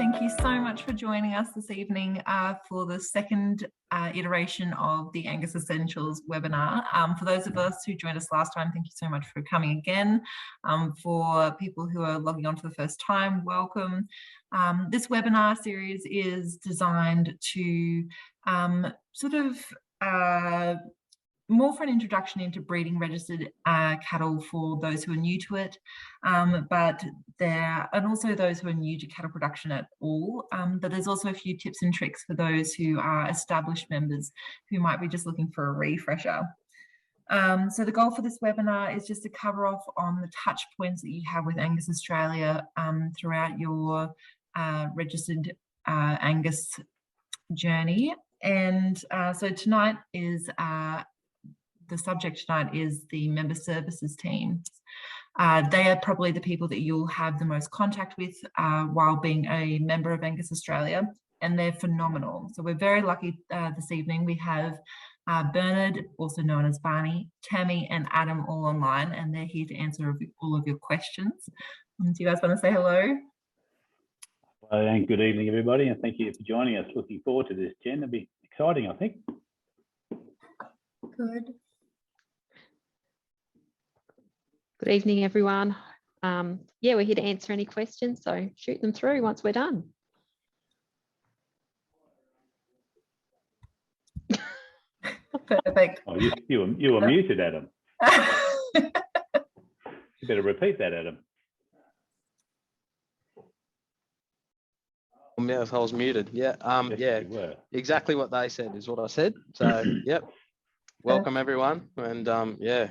Thank you so much for joining us this evening for the second iteration of the Angus Essentials webinar. For those of us who joined us last time, thank you so much for coming again. For people who are logging on for the first time, welcome. This webinar series is designed to more for an introduction into breeding registered cattle for those who are new to it, and also those who are new to cattle production at all. But there's also a few tips and tricks for those who are established members who might be just looking for a refresher. So the goal for this webinar is just to cover off on the touch points that you have with Angus Australia throughout your registered Angus journey. And so tonight is the subject tonight is the member services team. They are probably the people that you'll have the most contact with while being a member of Angus Australia, and they're phenomenal. So we're very lucky this evening. We have Bernard, also known as Barney, Tammy and Adam all online, and they're here to answer all of your questions. Do you guys want to say hello? Hello and good evening, everybody, and thank you for joining us. Looking forward to this, Jen. It'll be exciting, I think. Good. Good evening, everyone. Yeah, we're here to answer any questions, so shoot them through once we're done. Perfect. Oh, you were muted, Adam. You better repeat that, Adam. Yeah, I was muted. Yeah, Yes, yeah, you were. exactly what they said is what I said. So, yep. Welcome everyone, and yeah,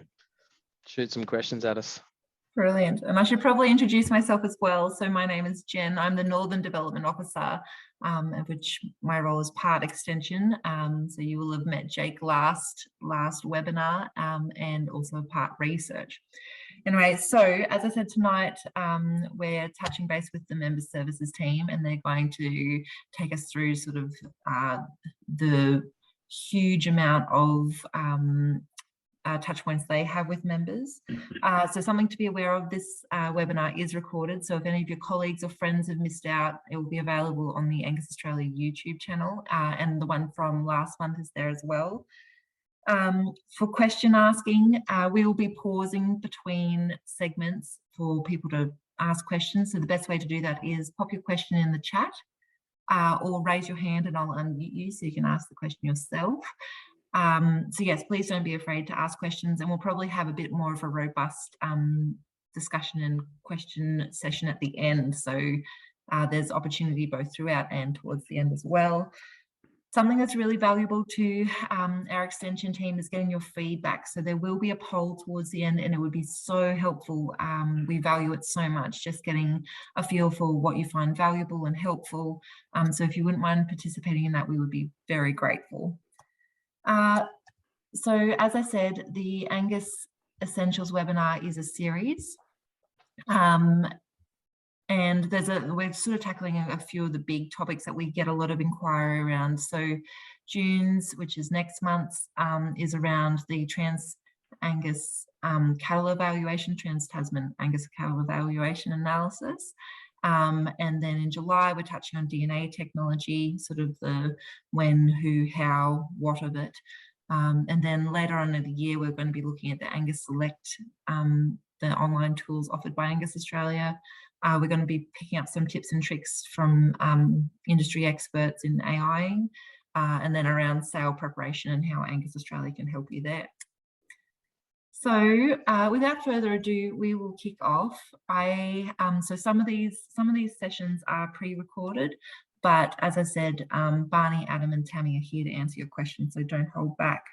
shoot some questions at us. Brilliant. And I should probably introduce myself as well. So my name is Jen. I'm the Northern Development Officer, of which my role is part extension. So you will have met Jake last webinar, and also part research. Anyway, so as I said tonight, we're touching base with the member services team, and they're going to take us through sort of the huge amount of touch points they have with members. So something to be aware of, this webinar is recorded. So if any of your colleagues or friends have missed out, it will be available on the Angus Australia YouTube channel, and the one from last month is there as well. For question asking, we will be pausing between segments for people to ask questions. So the best way to do that is pop your question in the chat, or raise your hand and I'll unmute you so you can ask the question yourself. So yes, please don't be afraid to ask questions, and we'll probably have a bit more of a robust discussion and question session at the end. So there's opportunity both throughout and towards the end as well. Something that's really valuable to our extension team is getting your feedback. So there will be a poll towards the end, and it would be so helpful. We value it so much, just getting a feel for what you find valuable and helpful. So if you wouldn't mind participating in that, we would be very grateful. So as I said, the Angus Essentials webinar is a series. And we're sort of tackling a few of the big topics that we get a lot of inquiry around. So June's, which is next month, is around the Trans-Angus cattle evaluation, Trans-Tasman Angus cattle evaluation analysis. And then in July, we're touching on DNA technology, sort of the when, who, how, what of it. And then later on in the year, we're going to be looking at the Angus Select, the online tools offered by Angus Australia. We're going to be picking up some tips and tricks from industry experts in AI, and then around sale preparation and how Angus Australia can help you there. So without further ado, we will kick off. So some of these sessions are pre-recorded, but as I said, Barney, Adam and Tammy are here to answer your questions, so don't hold back.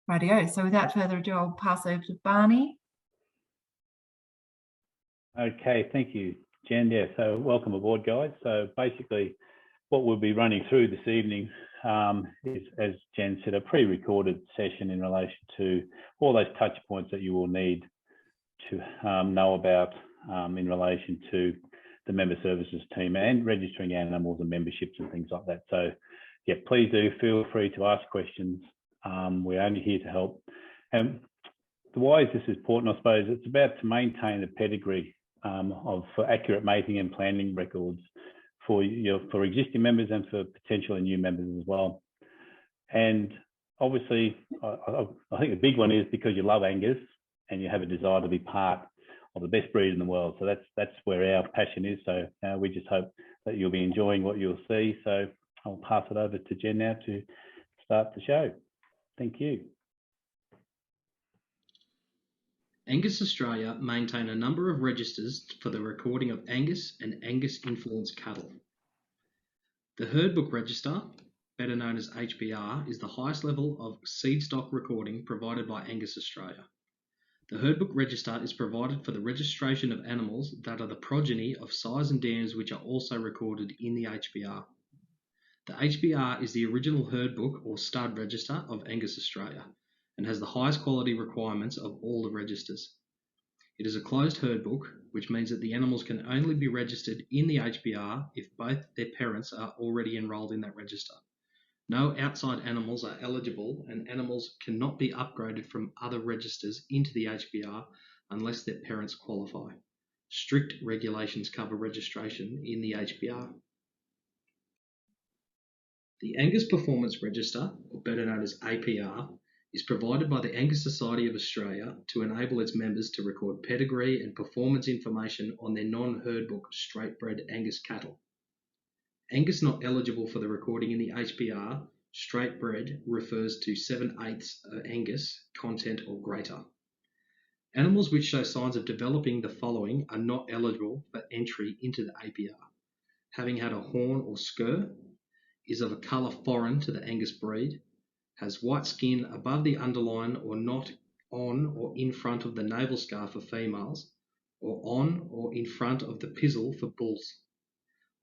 Rightio, so without further ado, I'll pass over to Barney. Okay, thank you, Jen. Yeah, so welcome aboard, guys. So basically, what we'll be running through this evening is, as Jen said, a pre-recorded session in relation to all those touch points that you will need to know about in relation to the member services team and registering animals and memberships and things like that. So yeah, please do feel free to ask questions. We're only here to help. And why is this important? I suppose it's about to maintain the pedigree for accurate mating and planning records for existing members and for potentially new members as well. And obviously, I think the big one is because you love Angus and you have a desire to be part of the best breed in the world. So that's where our passion is. So we just hope that you'll be enjoying what you'll see. So I'll pass it over to Jen now to start the show. Thank you. Angus Australia maintain a number of registers for the recording of Angus and Angus influenced cattle. The Herd Book Register, better known as HBR, is the highest level of seed stock recording provided by Angus Australia. The Herd Book Register is provided for the registration of animals that are the progeny of sires and dams which are also recorded in the HBR. The HBR is the original herd book or stud register of Angus Australia and has the highest quality requirements of all the registers. It is a closed herd book, which means that the animals can only be registered in the HBR if both their parents are already enrolled in that register. No outside animals are eligible, and animals cannot be upgraded from other registers into the HBR unless their parents qualify. Strict regulations cover registration in the HBR. The Angus Performance Register, or better known as APR, is provided by the Angus Society of Australia to enable its members to record pedigree and performance information on their non-herd book straight-bred Angus cattle. Angus not eligible for the recording in the HBR, straight-bred refers to 7/8 Angus content or greater. Animals which show signs of developing the following are not eligible for entry into the APR. Having had a horn or scur, is of a colour foreign to the Angus breed, has white skin above the underline or not on or in front of the navel scar for females, or on or in front of the pizzle for bulls,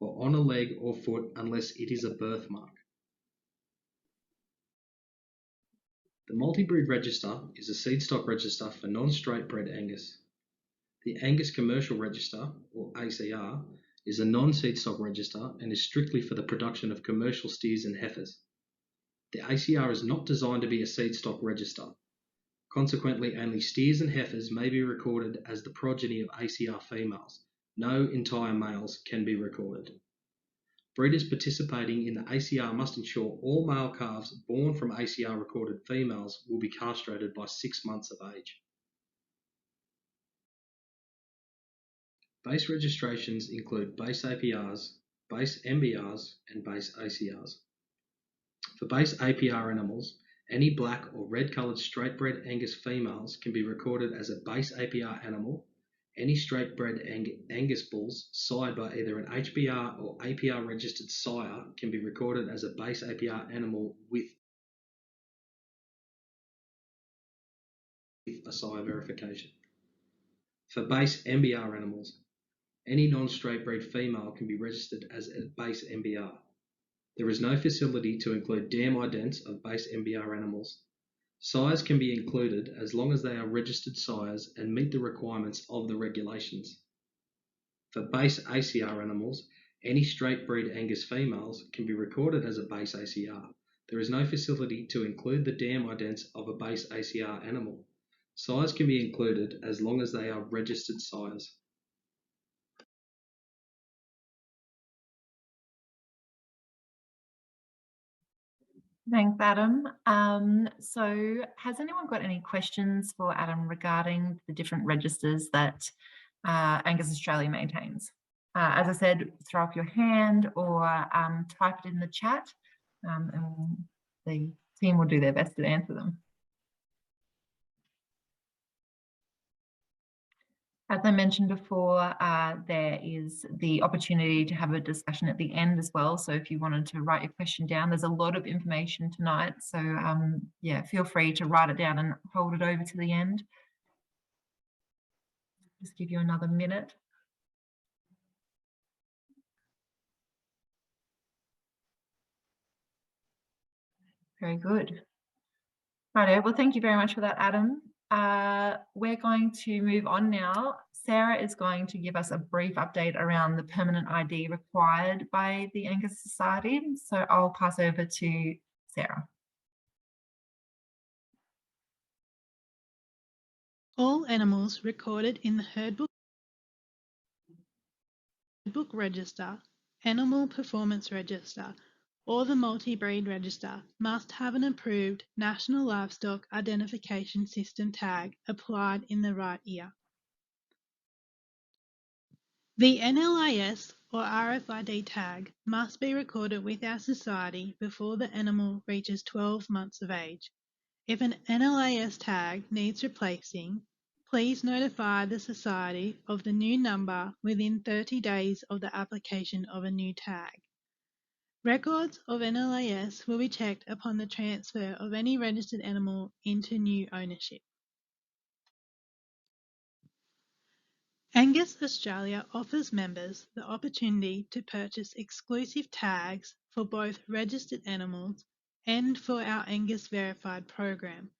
or on a leg or foot unless it is a birthmark. The Multi-Breed Register is a seed stock register for non-straight bred Angus. The Angus Commercial Register, or ACR, is a non-seed stock register and is strictly for the production of commercial steers and heifers. The ACR is not designed to be a seed stock register. Consequently, only steers and heifers may be recorded as the progeny of ACR females. No entire males can be recorded. Breeders participating in the ACR must ensure all male calves born from ACR recorded females will be castrated by 6 months of age. Base registrations include base APRs, base MBRs, and base ACRs. For base APR animals, any black or red coloured straight-bred Angus females can be recorded as a base APR animal. Any straight-bred Angus bulls sired by either an HBR or APR registered sire can be recorded as a base APR animal with a sire verification. For base MBR animals, any non-straight-bred female can be registered as a base MBR. There is no facility to include dam idents of base MBR animals. Sires can be included as long as they are registered sires and meet the requirements of the regulations. For base ACR animals, any straight-bred Angus females can be recorded as a base ACR. There is no facility to include the dam idents of a base ACR animal. Sires can be included as long as they are registered sires. Thanks, Adam. So has anyone got any questions for Adam regarding the different registers that Angus Australia maintains? As I said, throw up your hand or type it in the chat, and the team will do their best to answer them. As I mentioned before, there is the opportunity to have a discussion at the end as well. So if you wanted to write your question down, there's a lot of information tonight. So yeah, feel free to write it down and hold it over to the end. Just give you another minute. Very good. Righto, well, thank you very much for that, Adam. We're going to move on now. Sarah is going to give us a brief update around the permanent ID required by the Angus Society. So I'll pass over to Sarah. All animals recorded in the Herd Book Register Animal Performance Register, or the Multi-Breed Register must have an approved National Livestock Identification System tag applied in the right year. The NLIS or RFID tag must be recorded with our society before the animal reaches 12 months of age. If an NLIS tag needs replacing, please notify the society of the new number within 30 days of the application of a new tag. Records of NLIS will be checked upon the transfer of any registered animal into new ownership. Angus Australia offers members the opportunity to purchase exclusive tags for both registered animals and for our Angus Verified program.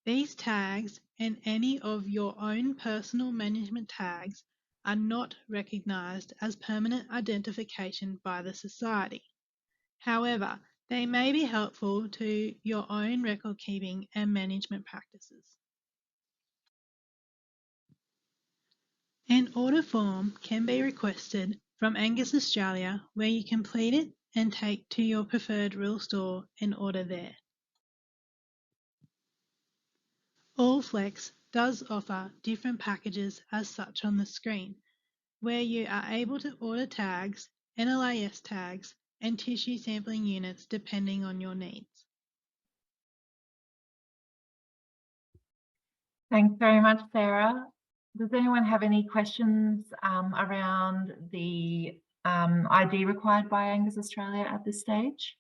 These tags and any of your own personal management tags are not recognised as permanent identification by the Society. However, they may be helpful to your own record keeping and management practices. An order form can be requested from Angus Australia where you complete it and take to your preferred real store and order there. AllFlex does offer different packages as such on the screen, where you are able to order tags, NLIS tags, and tissue sampling units depending on your needs. Thanks very much, Sarah. Does anyone have any questions around the ID required by Angus Australia at this stage?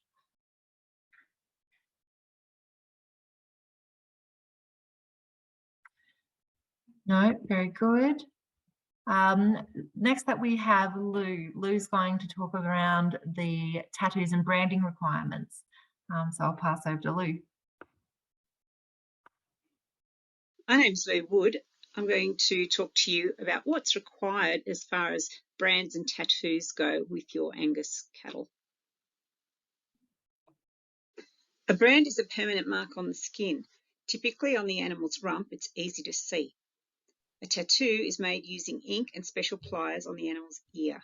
No, very good. Next up we have Lou. Lou's going to talk around the tattoos and branding requirements. So I'll pass over to Lou. My name's Lou Wood. I'm going to talk to you about what's required as far as brands and tattoos go with your Angus cattle. A brand is a permanent mark on the skin. Typically on the animal's rump, it's easy to see. A tattoo is made using ink and special pliers on the animal's ear.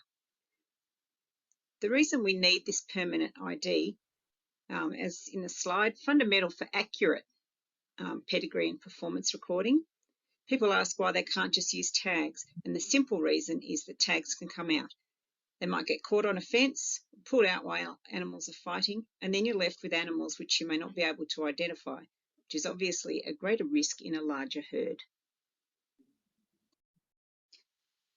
The reason we need this permanent ID, as in the slide, fundamental for accurate pedigree and performance recording. People ask why they can't just use tags, and the simple reason is that tags can come out. They might get caught on a fence, pulled out while animals are fighting, and then you're left with animals which you may not be able to identify, which is obviously a greater risk in a larger herd.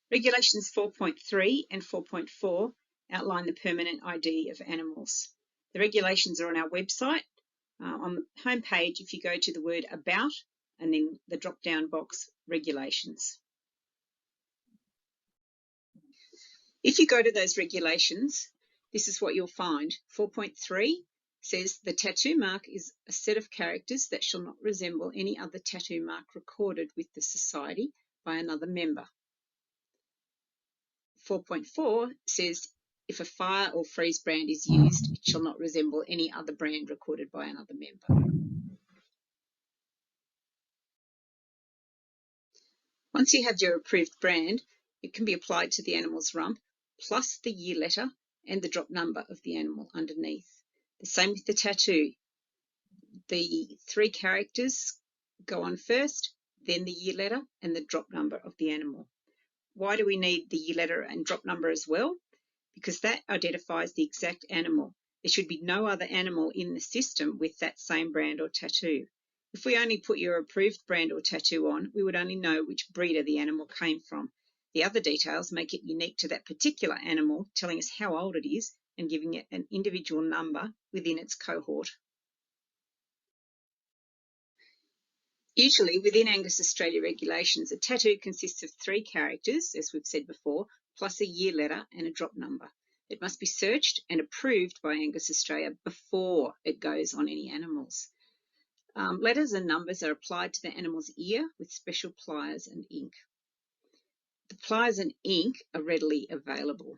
Regulations 4.3 and 4.4 outline the permanent ID of animals. The regulations are on our website. On the home page, if you go to the word About, and then the drop-down box, Regulations. If you go to those regulations, this is what you'll find. 4.3 says the tattoo mark is a set of characters that shall not resemble any other tattoo mark recorded with the society by another member. 4.4 says if a fire or freeze brand is used, it shall not resemble any other brand recorded by another member. Once you have your approved brand, it can be applied to the animal's rump, plus the year letter and the drop number of the animal underneath. The same with the tattoo. The 3 characters go on first, then the year letter and the drop number of the animal. Why do we need the year letter and drop number as well? Because that identifies the exact animal. There should be no other animal in the system with that same brand or tattoo. If we only put your approved brand or tattoo on, we would only know which breeder the animal came from. The other details make it unique to that particular animal, telling us how old it is and giving it an individual number within its cohort. Usually within Angus Australia regulations, a tattoo consists of 3 characters, as we've said before, plus a year letter and a drop number. It must be searched and approved by Angus Australia before it goes on any animals. Letters and numbers are applied to the animal's ear with special pliers and ink. The pliers and ink are readily available.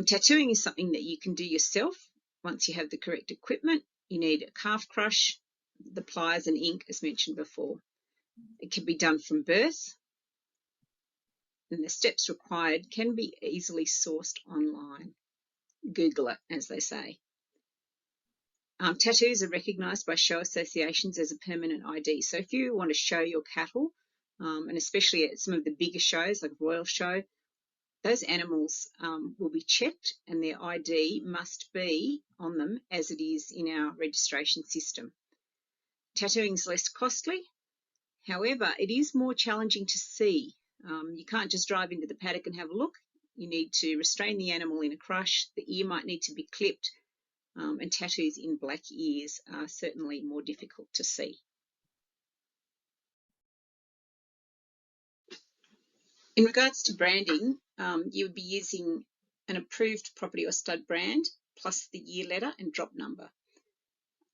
Tattooing is something that you can do yourself. Once you have the correct equipment, you need a calf crush, the pliers and ink as mentioned before. It can be done from birth. and the steps required can be easily sourced online. Google it, as they say. Tattoos are recognised by show associations as a permanent ID. So if you want to show your cattle, and especially at some of the bigger shows like Royal Show, those animals will be checked and their ID must be on them as it is in our registration system. Tattooing is less costly. However, it is more challenging to see. You can't just drive into the paddock and have a look. You need to restrain the animal in a crush. The ear might need to be clipped, and tattoos in black ears are certainly more difficult to see. In regards to branding, you would be using an approved property or stud brand plus the year letter and drop number.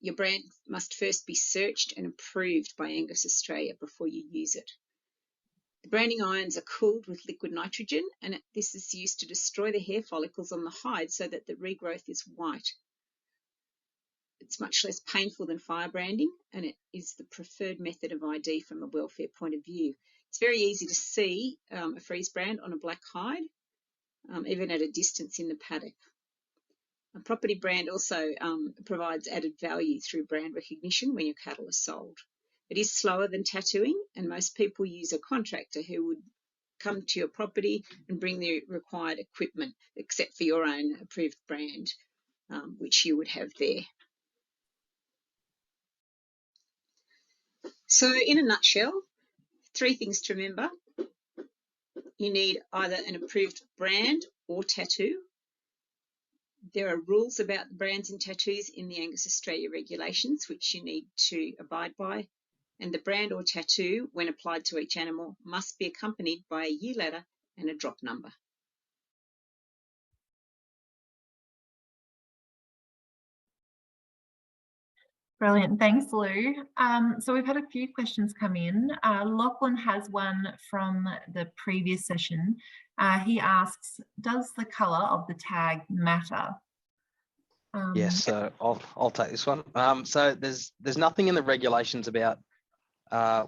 Your brand must first be searched and approved by Angus Australia before you use it. The branding irons are cooled with liquid nitrogen, and this is used to destroy the hair follicles on the hide so that the regrowth is white. It's much less painful than fire branding, and it is the preferred method of ID from a welfare point of view. It's very easy to see a freeze brand on a black hide, even at a distance in the paddock. A property brand also provides added value through brand recognition when your cattle are sold. It is slower than tattooing, and most people use a contractor who would come to your property and bring the required equipment, except for your own approved brand, which you would have there. So in a nutshell, 3 things to remember. You need either an approved brand or tattoo. There are rules about the brands and tattoos in the Angus Australia regulations, which you need to abide by. And the brand or tattoo, when applied to each animal, must be accompanied by a year letter and a drop number. Brilliant, thanks Lou. So we've had a few questions come in. Lachlan has one from the previous session. He asks, does the colour of the tag matter? Yes, so I'll take this one. So there's nothing in the regulations about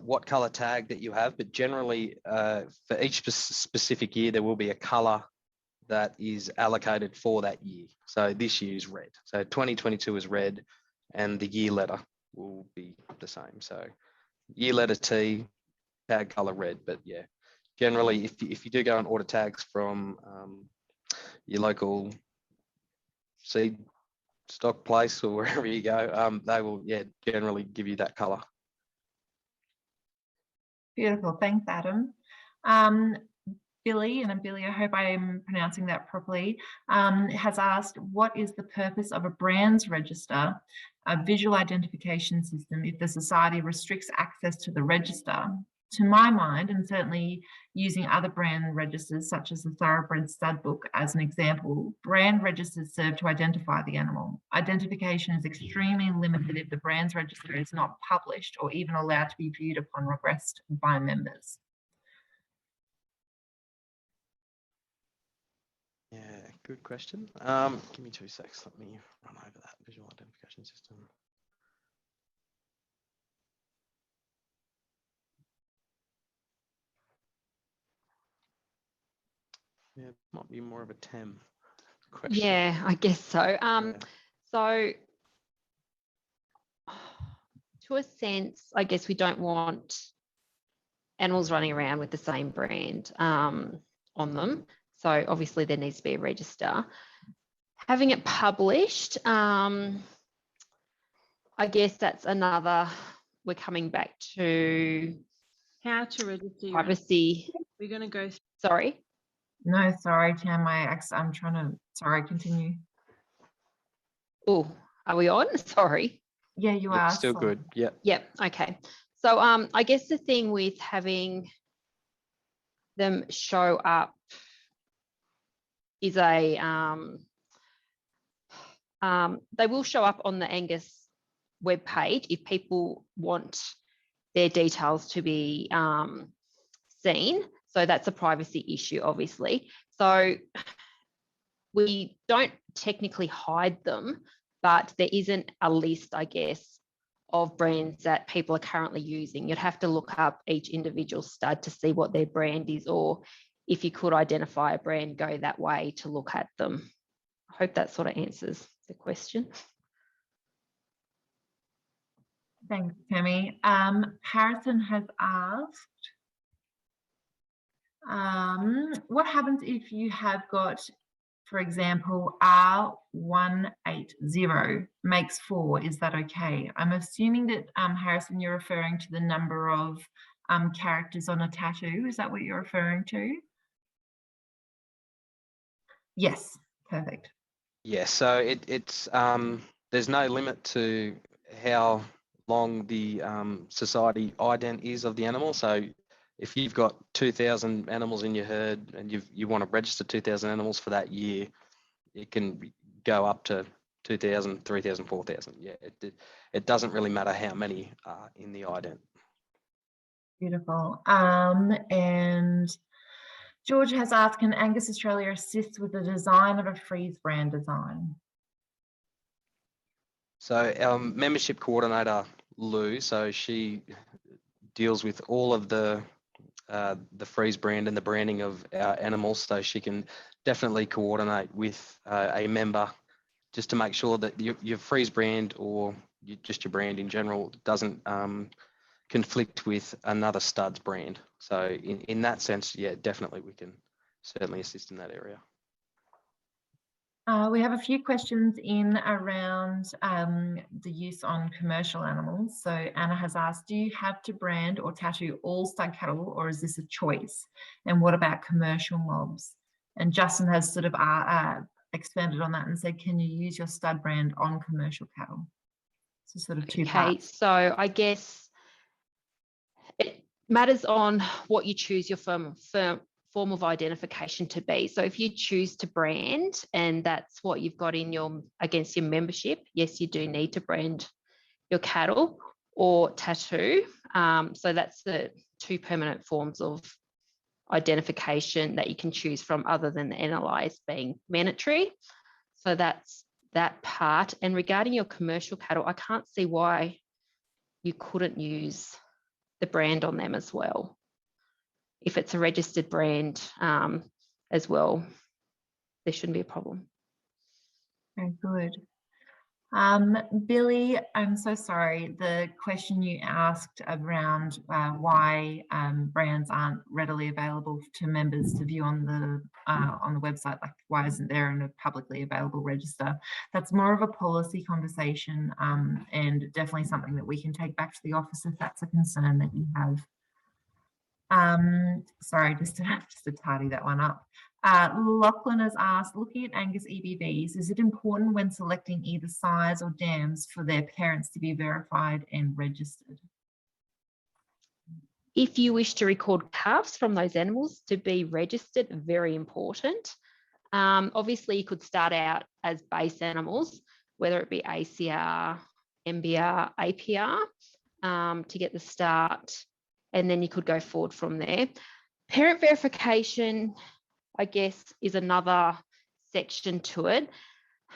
what colour tag that you have, but generally for each specific year there will be a colour that is allocated for that year. So this year is red. So 2022 is red, and the year letter will be the same. So year letter T, tag colour red. But yeah, generally if you do go and order tags from your local seed stock place or wherever you go, they will generally give you that colour. Beautiful, thanks Adam. Billy, and Billy, I hope I am pronouncing that properly, has asked, what is the purpose of a brands register, a visual identification system, if the society restricts access to the register? To my mind, and certainly using other brand registers such as the Thoroughbred Stud Book as an example, brand registers serve to identify the animal. Identification is extremely limited if the brands register is not published or even allowed to be viewed upon request by members. Yeah, good question. Give me 2 secs. Let me run over that visual identification system. Yeah, it might be more of a TEM question. Yeah, I guess so. So to a sense, I guess we don't want animals running around with the same brand on them. So obviously there needs to be a register. Having it published, I guess that's another, we're coming back to How to register your privacy. We're going to go through. Sorry. No, sorry, Tam, I'm trying to, sorry, continue. Oh, are we on? Sorry. Yeah, you are. Still so. good. Yeah. Yep. Okay. So I guess the thing with having them show up is they will show up on the Angus webpage if people want their details to be seen. So that's a privacy issue, obviously. So we don't technically hide them, but there isn't a list, I guess, of brands that people are currently using. You'd have to look up each individual stud to see what their brand is, or if you could identify a brand, go that way to look at them. I hope that sort of answers the question. Thanks, Tammy. Harrison has asked, what happens if you have got, for example, R180 makes 4? Is that okay? I'm assuming that, Harrison, you're referring to the number of characters on a tattoo. Is that what you're referring to? Yes, perfect. Yeah, so it's there's no limit to how long the society ident is of the animal. So if you've got 2,000 animals in your herd and you want to register 2,000 animals for that year, it can go up to 2,000, 3,000, 4,000. Yeah, it doesn't really matter how many are in the ident. Beautiful. And George has asked, can Angus Australia assist with the design of a freeze brand design? So our membership coordinator, Lou, so she deals with all of the freeze brand and the branding of our animals, so she can definitely coordinate with a member just to make sure that your freeze brand or just your brand in general doesn't conflict with another stud's brand. So in that sense, yeah, definitely we can certainly assist in that area. We have a few questions in around the use on commercial animals. So Anna has asked, do you have to brand or tattoo all stud cattle, or is this a choice? And what about commercial mobs? And Justin has sort of expanded on that and said, can you use your stud brand on commercial cattle? So sort of two parts. So I guess it matters on what you choose your form of identification to be. So if you choose to brand and that's what you've got in your against your membership, yes, you do need to brand your cattle or tattoo. So that's the two permanent forms of identification that you can choose from, other than the NLIs being mandatory. So that's that part. And regarding your commercial cattle, I can't see why you couldn't use the brand on them as well. If it's a registered brand as well, there shouldn't be a problem. Very good. Billy, I'm so sorry. The question you asked around why brands aren't readily available to members to view on the website, like why isn't there in a publicly available register? That's more of a policy conversation, and definitely something that we can take back to the office if that's a concern that you have. Sorry, just to tidy that one up. Lachlan has asked, looking at Angus EBVs, is it important when selecting either size or dams for their parents to be verified and registered? If you wish to record calves from those animals to be registered, very important. Obviously, you could start out as base animals, whether it be ACR, Mdr, Apr, to get the start, and then you could go forward from there. Parent verification, I guess, is another section to it.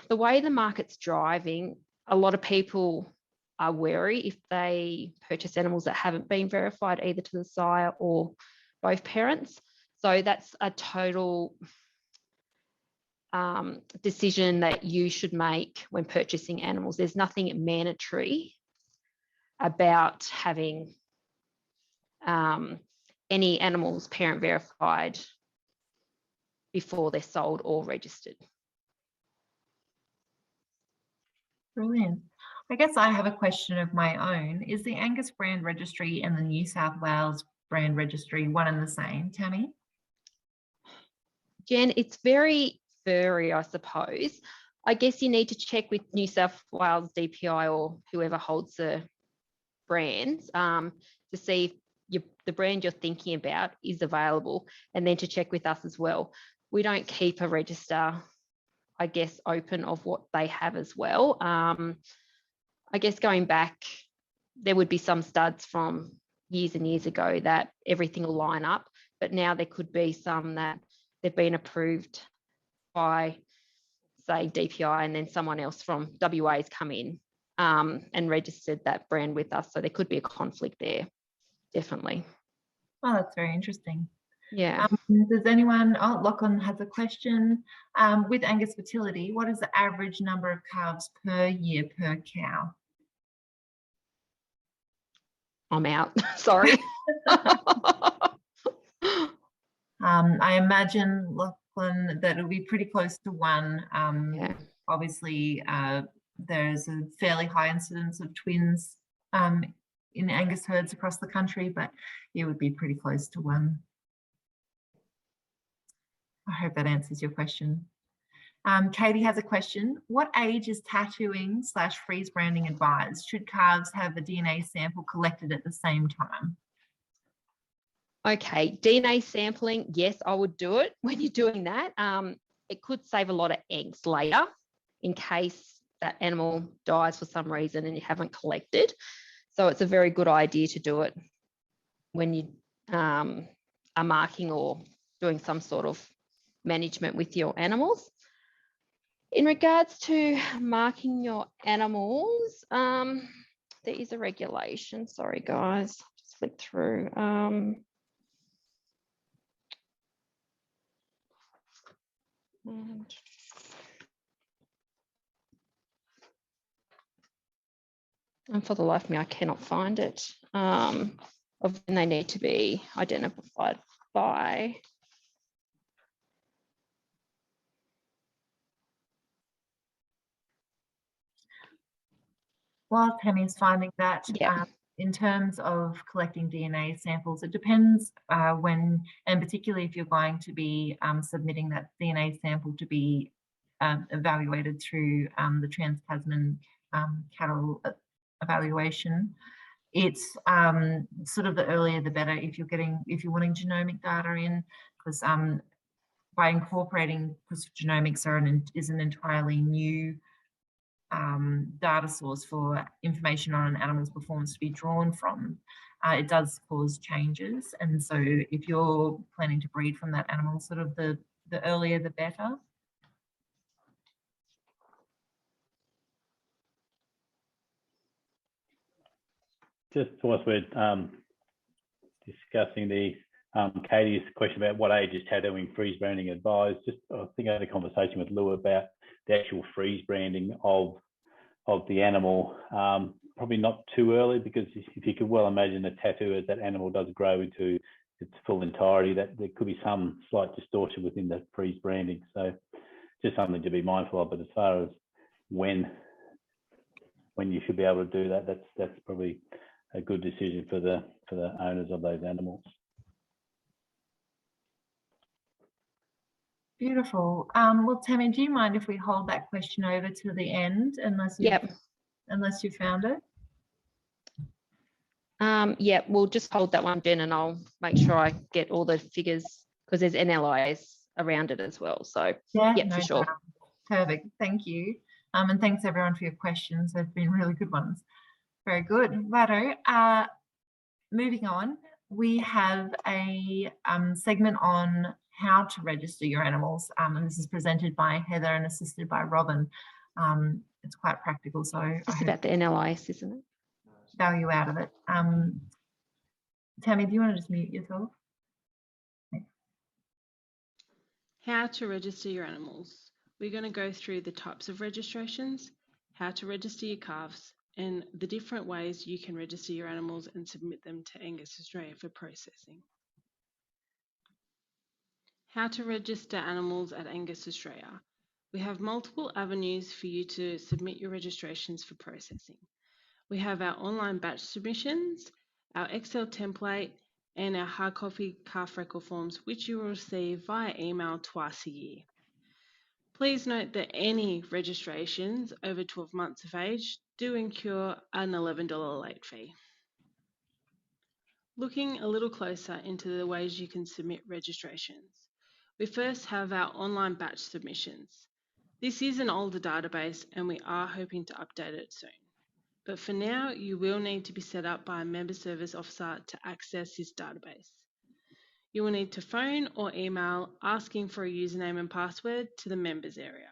The way the market's driving, a lot of people are wary if they purchase animals that haven't been verified either to the sire or both parents. So that's a total decision that you should make when purchasing animals. There's nothing mandatory about having any animals parent verified before they're sold or registered. Brilliant. I guess I have a question of my own. Is the Angus brand registry and the New South Wales brand registry one and the same, Tammy? Jen, it's very furry, I suppose. I guess you need to check with New South Wales DPI or whoever holds the brands to see if the brand you're thinking about is available, and then to check with us as well. We don't keep a register, I guess, open of what they have as well. I guess going back, there would be some studs from years and years ago that everything will line up, but now there could be some that they've been approved by, say, DPI, and then someone else from WA has come in and registered that brand with us. So there could be a conflict there, definitely. Oh, that's very interesting. Yeah. Does anyone, oh, Lachlan has a question. With Angus fertility, what is the average number of calves per year per cow? I'm out. Sorry. I imagine, Lachlan, that it'll be pretty close to 1. Yeah. Obviously, there's a fairly high incidence of twins in Angus herds across the country, but it would be pretty close to 1. I hope that answers your question. Katie has a question. What age is tattooing / freeze branding advised? Should calves have a DNA sample collected at the same time? Okay, DNA sampling, yes, I would do it. When you're doing that, it could save a lot of eggs later in case that animal dies for some reason and you haven't collected. So it's a very good idea to do it when you are marking or doing some sort of management with your animals. In regards to marking your animals, there is a regulation. Sorry, guys, just flip through. And for the life of me, I cannot find it. Of when they need to be identified by. While Tammy's finding that, Yeah. in terms of collecting DNA samples, it depends when, and particularly if you're going to be submitting that DNA sample to be evaluated through the Trans-Tasman cattle evaluation. It's sort of the earlier the better if you're wanting genomic data in, because by incorporating, because genomics is an entirely new data source for information on an animal's performance to be drawn from, it does cause changes. And so if you're planning to breed from that animal, sort of the earlier the better. Just whilst we're discussing the Katie's question about what age is tattooing freeze branding advised, just I think I had a conversation with Lou about the actual freeze branding of the animal. Probably not too early, because if you could well imagine a tattoo as that animal does grow into its full entirety, that there could be some slight distortion within that freeze branding. So just something to be mindful of. But as far as when you should be able to do that, that's probably a good decision for the owners of those animals. Beautiful. Well, Tammy, do you mind if we hold that question over to the end, unless you found it? Yeah, we'll just hold that one, Jen, and I'll make sure I get all the figures, because there's NLIs around it as well. So yeah, no, for sure. Perfect. Thank you. And thanks everyone for your questions. They've been really good ones. Very good. Righto. Moving on, we have a segment on how to register your animals, and this is presented by Heather and assisted by Robin. It's quite practical, so just about the NLIs, isn't it? Value out of it. Tammy, do you want to just mute yourself? Thanks. How to register your animals. We're going to go through the types of registrations, how to register your calves, and the different ways you can register your animals and submit them to Angus Australia for processing. How to register animals at Angus Australia. We have multiple avenues for you to submit your registrations for processing. We have our online batch submissions, our Excel template, and our hard copy calf record forms, which you will receive via email twice a year. Please note that any registrations over 12 months of age do incur an $11 late fee. Looking a little closer into the ways you can submit registrations. We first have our online batch submissions. This is an older database and we are hoping to update it soon. But for now, you will need to be set up by a member service officer to access this database. You will need to phone or email asking for a username and password to the members area.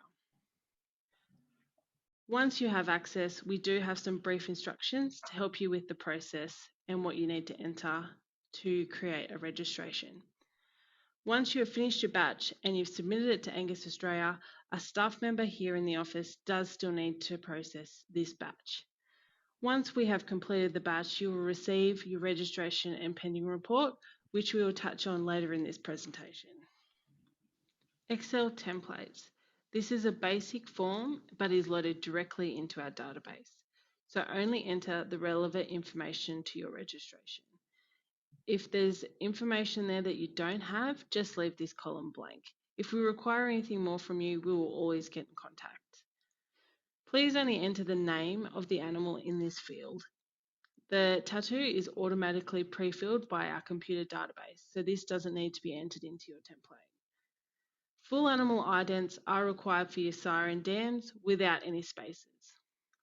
Once you have access, we do have some brief instructions to help you with the process and what you need to enter to create a registration. Once you have finished your batch and you've submitted it to Angus Australia, a staff member here in the office does still need to process this batch. Once we have completed the batch, you will receive your registration and pending report, which we will touch on later in this presentation. Excel templates. This is a basic form but is loaded directly into our database. So only enter the relevant information to your registration. If there's information there that you don't have, just leave this column blank. If we require anything more from you, we will always get in contact. Please only enter the name of the animal in this field. The tattoo is automatically pre-filled by our computer database, so this doesn't need to be entered into your template. Full animal idents are required for your sire and dams without any spaces.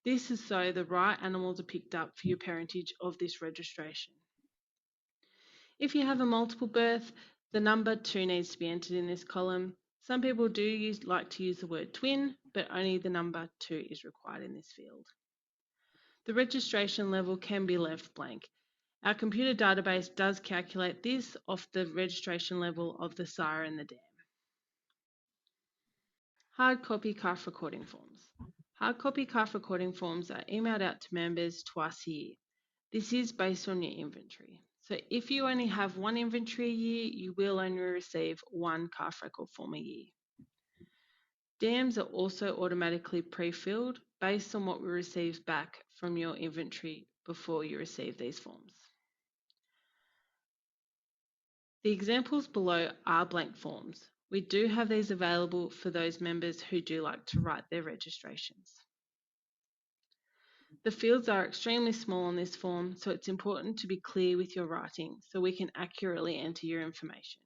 This is so the right animals are picked up for your parentage of this registration. If you have a multiple birth, the number 2 needs to be entered in this column. Some people do like to use the word twin, but only the number 2 is required in this field. The registration level can be left blank. Our computer database does calculate this off the registration level of the sire and the dam. Hard copy calf recording forms. Hard copy calf recording forms are emailed out to members twice a year. This is based on your inventory. So if you only have one inventory a year, you will only receive one calf record form a year. Dams are also automatically pre-filled based on what we receive back from your inventory before you receive these forms. The examples below are blank forms. We do have these available for those members who do like to write their registrations. The fields are extremely small on this form, so it's important to be clear with your writing so we can accurately enter your information.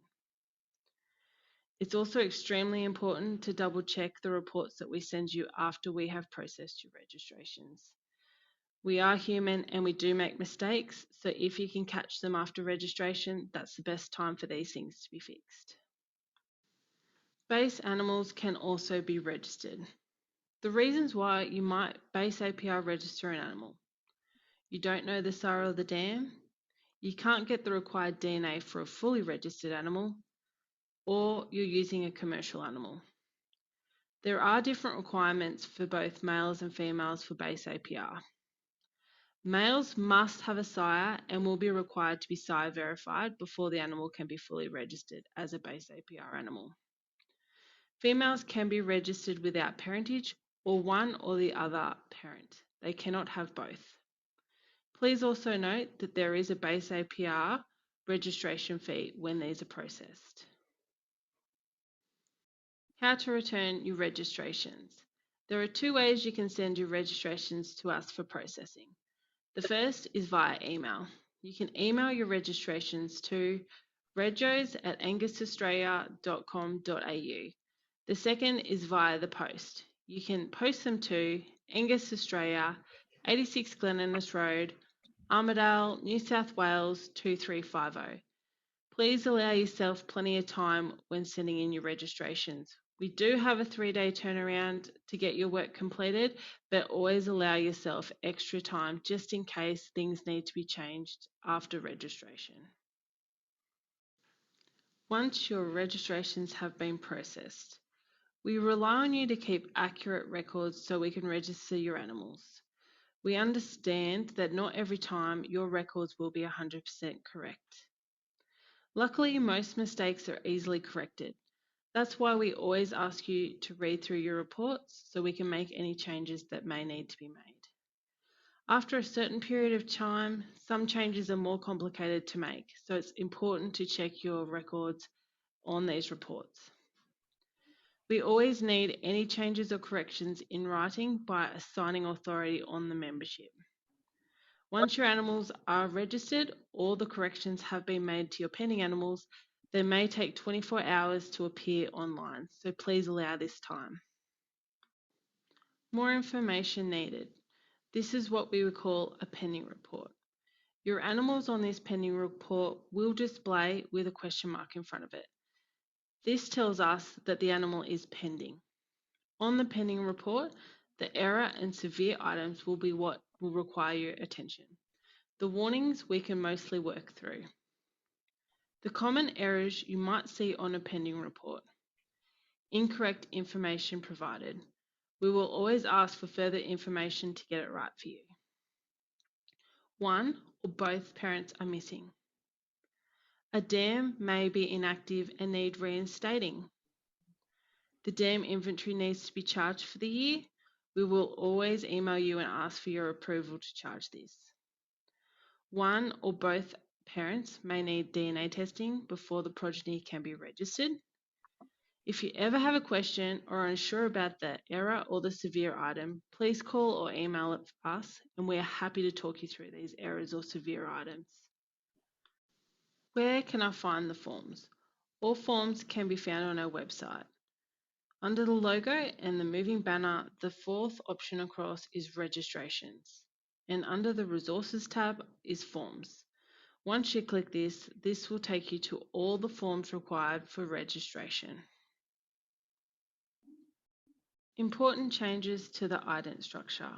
It's also extremely important to double check the reports that we send you after we have processed your registrations. We are human and we do make mistakes, so if you can catch them after registration, that's the best time for these things to be fixed. Base animals can also be registered. The reasons why you might base APR register an animal. You don't know the sire of the dam, you can't get the required DNA for a fully registered animal, or you're using a commercial animal. There are different requirements for both males and females for base APR. Males must have a sire and will be required to be sire verified before the animal can be fully registered as a base APR animal. Females can be registered without parentage or one or the other parent. They cannot have both. Please also note that there is a base APR registration fee when these are processed. How to return your registrations. There are 2 ways you can send your registrations to us for processing. The first is via email. You can email your registrations to regos@angusaustralia.com.au. The second is via the post. You can post them to Angus Australia, 86 Glen Innes Road, Armidale, New South Wales 2350. Please allow yourself plenty of time when sending in your registrations. We do have a 3-day turnaround to get your work completed, but always allow yourself extra time just in case things need to be changed after registration. Once your registrations have been processed, we rely on you to keep accurate records so we can register your animals. We understand that not every time your records will be 100% correct. Luckily, most mistakes are easily corrected. That's why we always ask you to read through your reports so we can make any changes that may need to be made. After a certain period of time, some changes are more complicated to make, so it's important to check your records on these reports. We always need any changes or corrections in writing by a signing authority on the membership. Once your animals are registered, all the corrections have been made to your pending animals. They may take 24 hours to appear online, so please allow this time. More information needed. This is what we would call a pending report. Your animals on this pending report will display with a question mark in front of it. This tells us that the animal is pending. On the pending report, the error and severe items will be what will require your attention. The warnings we can mostly work through. The common errors you might see on a pending report. Incorrect information provided. We will always ask for further information to get it right for you. One or both parents are missing. A dam may be inactive and need reinstating. The dam inventory needs to be charged for the year. We will always email you and ask for your approval to charge this. One or both parents may need DNA testing before the progeny can be registered. If you ever have a question or are unsure about the error or the severe item, please call or email us and we are happy to talk you through these errors or severe items. Where can I find the forms? All forms can be found on our website. Under the logo and the moving banner, the fourth option across is registrations. And under the resources tab is forms. Once you click this, this will take you to all the forms required for registration. Important changes to the ident structure.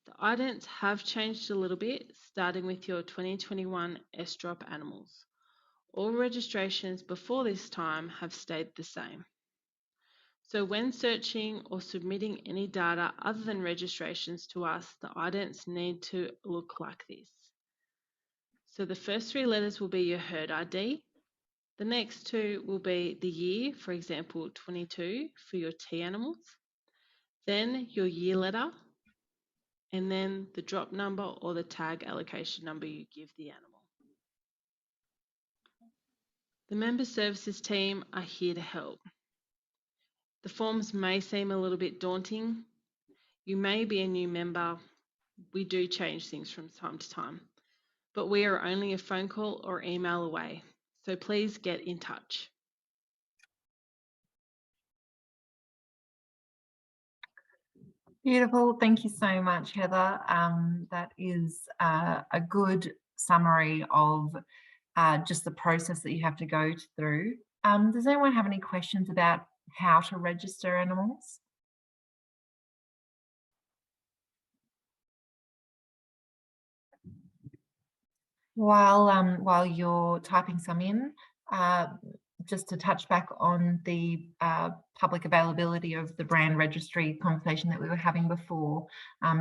The idents have changed a little bit, starting with your 2021 S-drop animals. All registrations before this time have stayed the same. So when searching or submitting any data other than registrations to us, the idents need to look like this. So the first three letters will be your herd ID. The next two will be the year, for example, 22 for your T animals. Then your year letter, and then the drop number or the tag allocation number you give the animal. The member services team are here to help. The forms may seem a little bit daunting. You may be a new member. We do change things from time to time, but we are only a phone call or email away, so please get in touch. Beautiful. Thank you so much, Heather. That is a good summary of just the process that you have to go through. Does anyone have any questions about how to register animals? While you're typing some in, just to touch back on the public availability of the brand registry conversation that we were having before,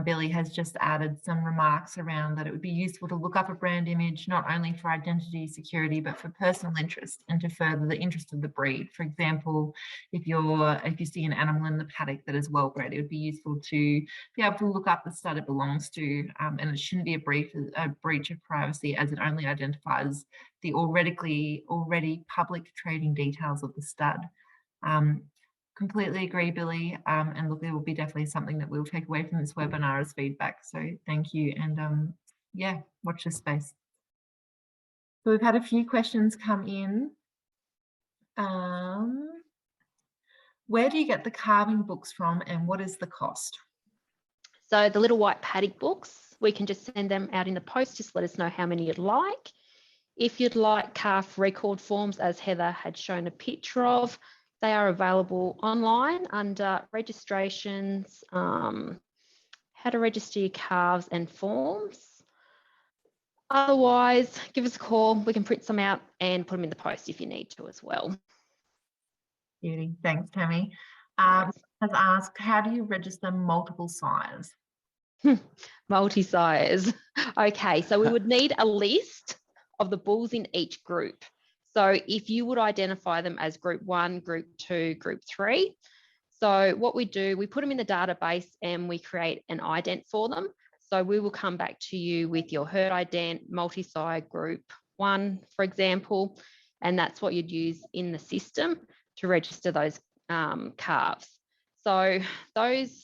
Billy has just added some remarks around that it would be useful to look up a brand image, not only for identity security, but for personal interest and to further the interest of the breed. For example, if you see an animal in the paddock that is well bred, it would be useful to be able to look up the stud it belongs to, and it shouldn't be a breach of privacy, as it only identifies the already public trading details of the stud. Completely agree, Billy. And look, it will be definitely something that we'll take away from this webinar as feedback. So thank you. And yeah, watch this space. So we've had a few questions come in. Where do you get the calving books from and what is the cost? So the little white paddock books, we can just send them out in the post. Just let us know how many you'd like. If you'd like calf record forms, as Heather had shown a picture of, they are available online under registrations, how to register your calves and forms. Otherwise, give us a call. We can print some out and put them in the post if you need to as well. Beauty. Thanks, Tammy. Has asked, how do you register multiple sires? Multi-sires. Okay, so we would need a list of the bulls in each group. So if you would identify them as group 1, group 2, group 3. So what we do, we put them in the database and we create an ident for them. So we will come back to you with your herd ident, multi-sire group 1, for example, and that's what you'd use in the system to register those calves. So those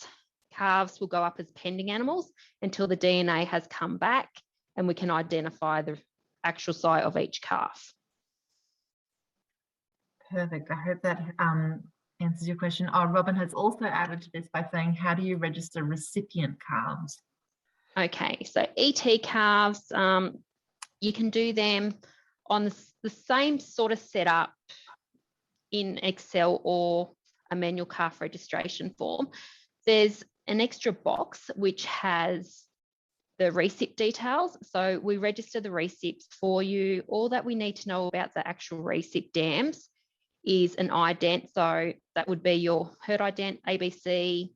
calves will go up as pending animals until the DNA has come back and we can identify the actual sire of each calf. Perfect. I hope that answers your question. Oh, Robin has also added to this by saying, how do you register recipient calves? Okay, so ET calves, you can do them on the same sort of setup in Excel or a manual calf registration form. There's an extra box which has the recip details. So we register the recips for you. All that we need to know about the actual recip dams is an ident. So that would be your herd ident, ABC.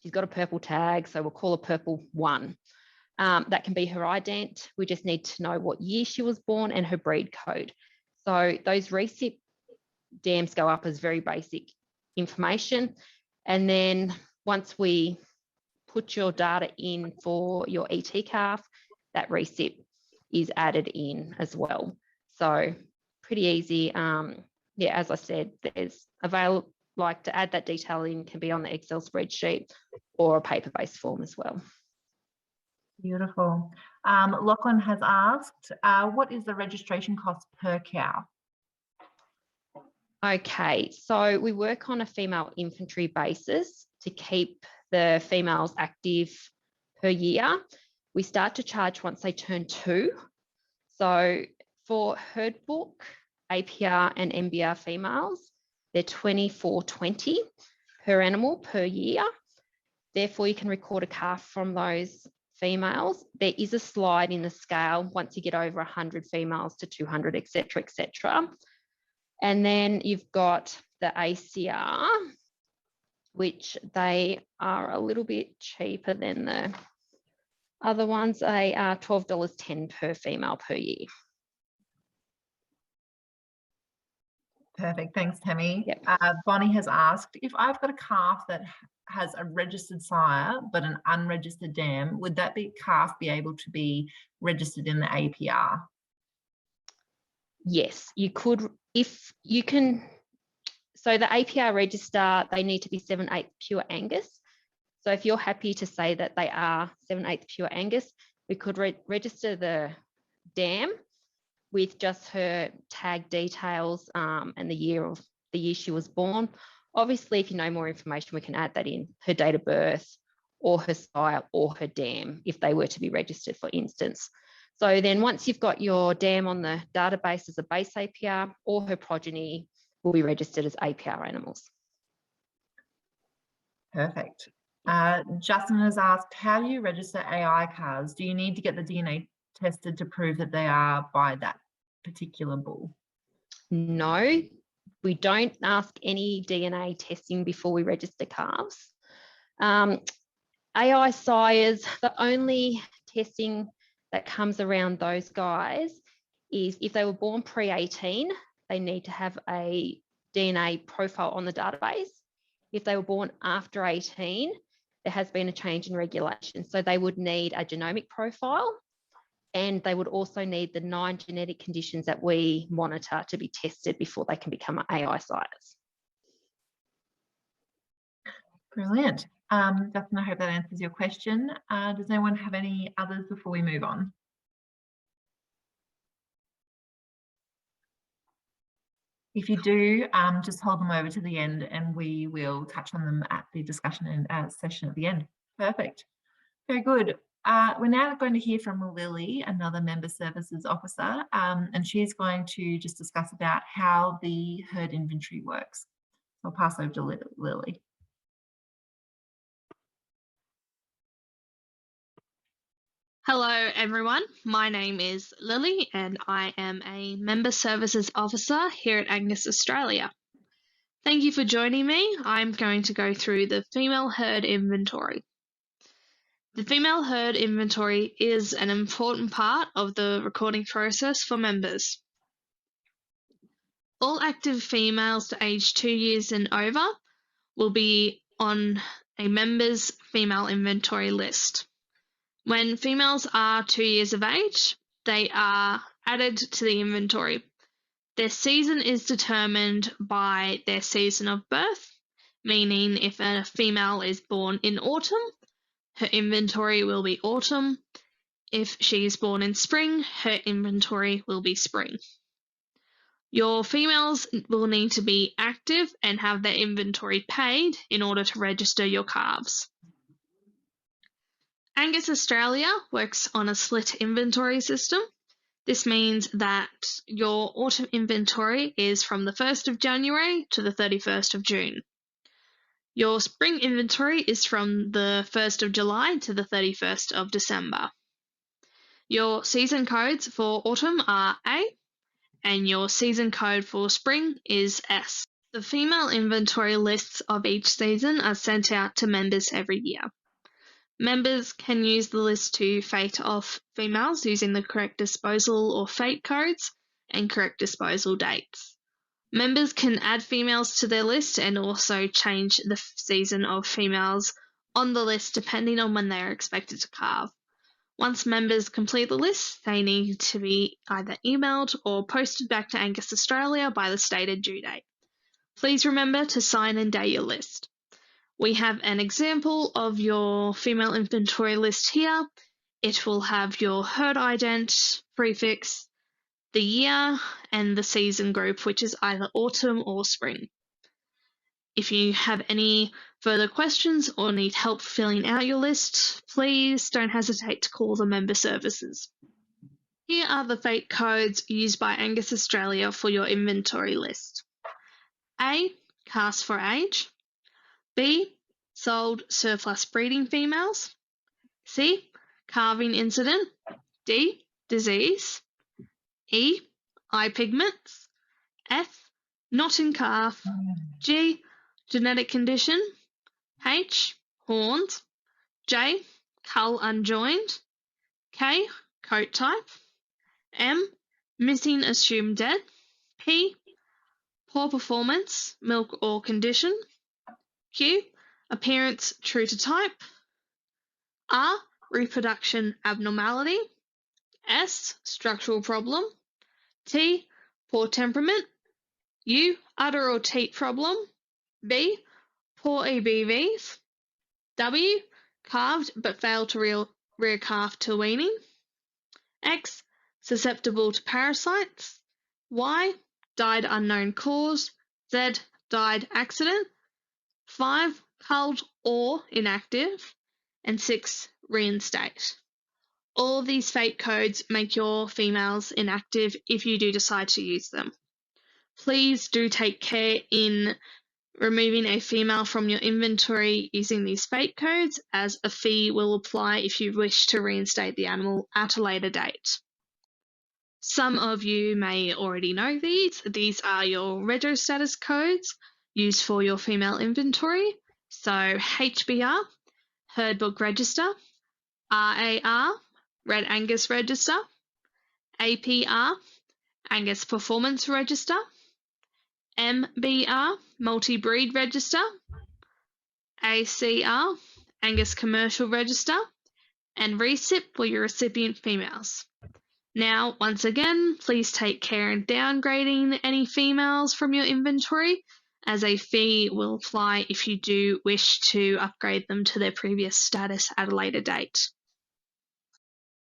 She's got a purple tag, so we'll call her purple 1. That can be her ident. We just need to know what year she was born and her breed code. So those recip dams go up as very basic information. And then once we put your data in for your ET calf, that recip is added in as well. So pretty easy. Yeah, as I said, there's available, like to add that detail in can be on the Excel spreadsheet or a paper-based form as well. Beautiful. Lachlan has asked, what is the registration cost per cow? Okay, so we work on a female inventory basis to keep the females active per year. We start to charge once they turn 2. So for herd book, APR and Mdr females, they're $24.20 per animal per year. Therefore, you can record a calf from those females. There is a slide in the scale once you get over 100 females to 200, etc., etc. And then you've got the ACR, which they are a little bit cheaper than the other ones. They are $12.10 per female per year. Perfect. Thanks, Tammy. Yep. Bonnie has asked, if I've got a calf that has a registered sire but an unregistered dam, would that calf be able to be registered in the APR? Yes, you could, if you can. So the APR register, they need to be 7/8 pure Angus. So if you're happy to say that they are 7/8 pure Angus, we could register the dam with just her tag details and the year she was born. Obviously, if you know more information, we can add that in, her date of birth or her sire or her dam, if they were to be registered, for instance. So then once you've got your dam on the database as a base APR, all her progeny will be registered as APR animals. Perfect. Justin has asked, how do you register AI calves? Do you need to get the DNA tested to prove that they are by that particular bull? No, we don't ask any DNA testing before we register calves. AI sires, the only testing that comes around those guys is if they were born pre-18, they need to have a DNA profile on the database. If they were born after 18, there has been a change in regulation. So they would need a genomic profile, and they would also need the 9 genetic conditions that we monitor to be tested before they can become AI sires. Brilliant. Justin, I hope that answers your question. Does anyone have any others before we move on? If you do, just hold them over to the end and we will touch on them at the discussion and session at the end. Perfect. Very good. We're now going to hear from Lily, another Member Services Officer, and she's going to just discuss about how the herd inventory works. I'll pass over to Lily. Hello everyone, my name is Lily and I am a Member Services Officer here at Angus Australia. Thank you for joining me. I'm going to go through the female herd inventory. The female herd inventory is an important part of the recording process for members. All active females to age 2 years and over will be on a member's female inventory list. When females are 2 years of age, they are added to the inventory. Their season is determined by their season of birth, meaning if a female is born in autumn, her inventory will be autumn. If she is born in spring, her inventory will be spring. Your females will need to be active and have their inventory paid in order to register your calves. Angus Australia works on a split inventory system. This means that your autumn inventory is from the 1st of January to the 31st of June. Your spring inventory is from the 1st of July to the 31st of December. Your season codes for autumn are A, and your season code for spring is S. The female inventory lists of each season are sent out to members every year. Members can use the list to fate off females using the correct disposal or fate codes and correct disposal dates. Members can add females to their list and also change the season of females on the list depending on when they are expected to calve. Once members complete the list, they need to be either emailed or posted back to Angus Australia by the stated due date. Please remember to sign and date your list. We have an example of your female inventory list here. It will have your herd ident, prefix, the year, and the season group, which is either autumn or spring. If you have any further questions or need help filling out your list, please don't hesitate to call the member services. Here are the fate codes used by Angus Australia for your inventory list. A, cast for age. B, sold surplus breeding females. C, calving incident. D, disease. E, eye pigments. F, not in calf. G, genetic condition. H, horns. J, cull unjoined. K, coat type. M, missing assumed dead. P, poor performance, milk or condition. Q, appearance true to type. R, reproduction abnormality. S, structural problem. T, poor temperament. U, udder or teat problem. B, poor EBVs. W, calved but failed to rear calf to weaning. X, susceptible to parasites. Y, died unknown cause. Z, died accident. 5, culled or inactive. And 6, reinstate. All of these fate codes make your females inactive if you do decide to use them. Please do take care in removing a female from your inventory using these fate codes, as a fee will apply if you wish to reinstate the animal at a later date. Some of you may already know these. These are your Regio status codes used for your female inventory. So HBR, Herd Book Register. RAR, Red Angus Register. APR, Angus Performance Register. MBR, Multi-Breed Register. ACR, Angus Commercial Register. And Recip for your recipient females. Now, once again, please take care in downgrading any females from your inventory, as a fee will apply if you do wish to upgrade them to their previous status at a later date.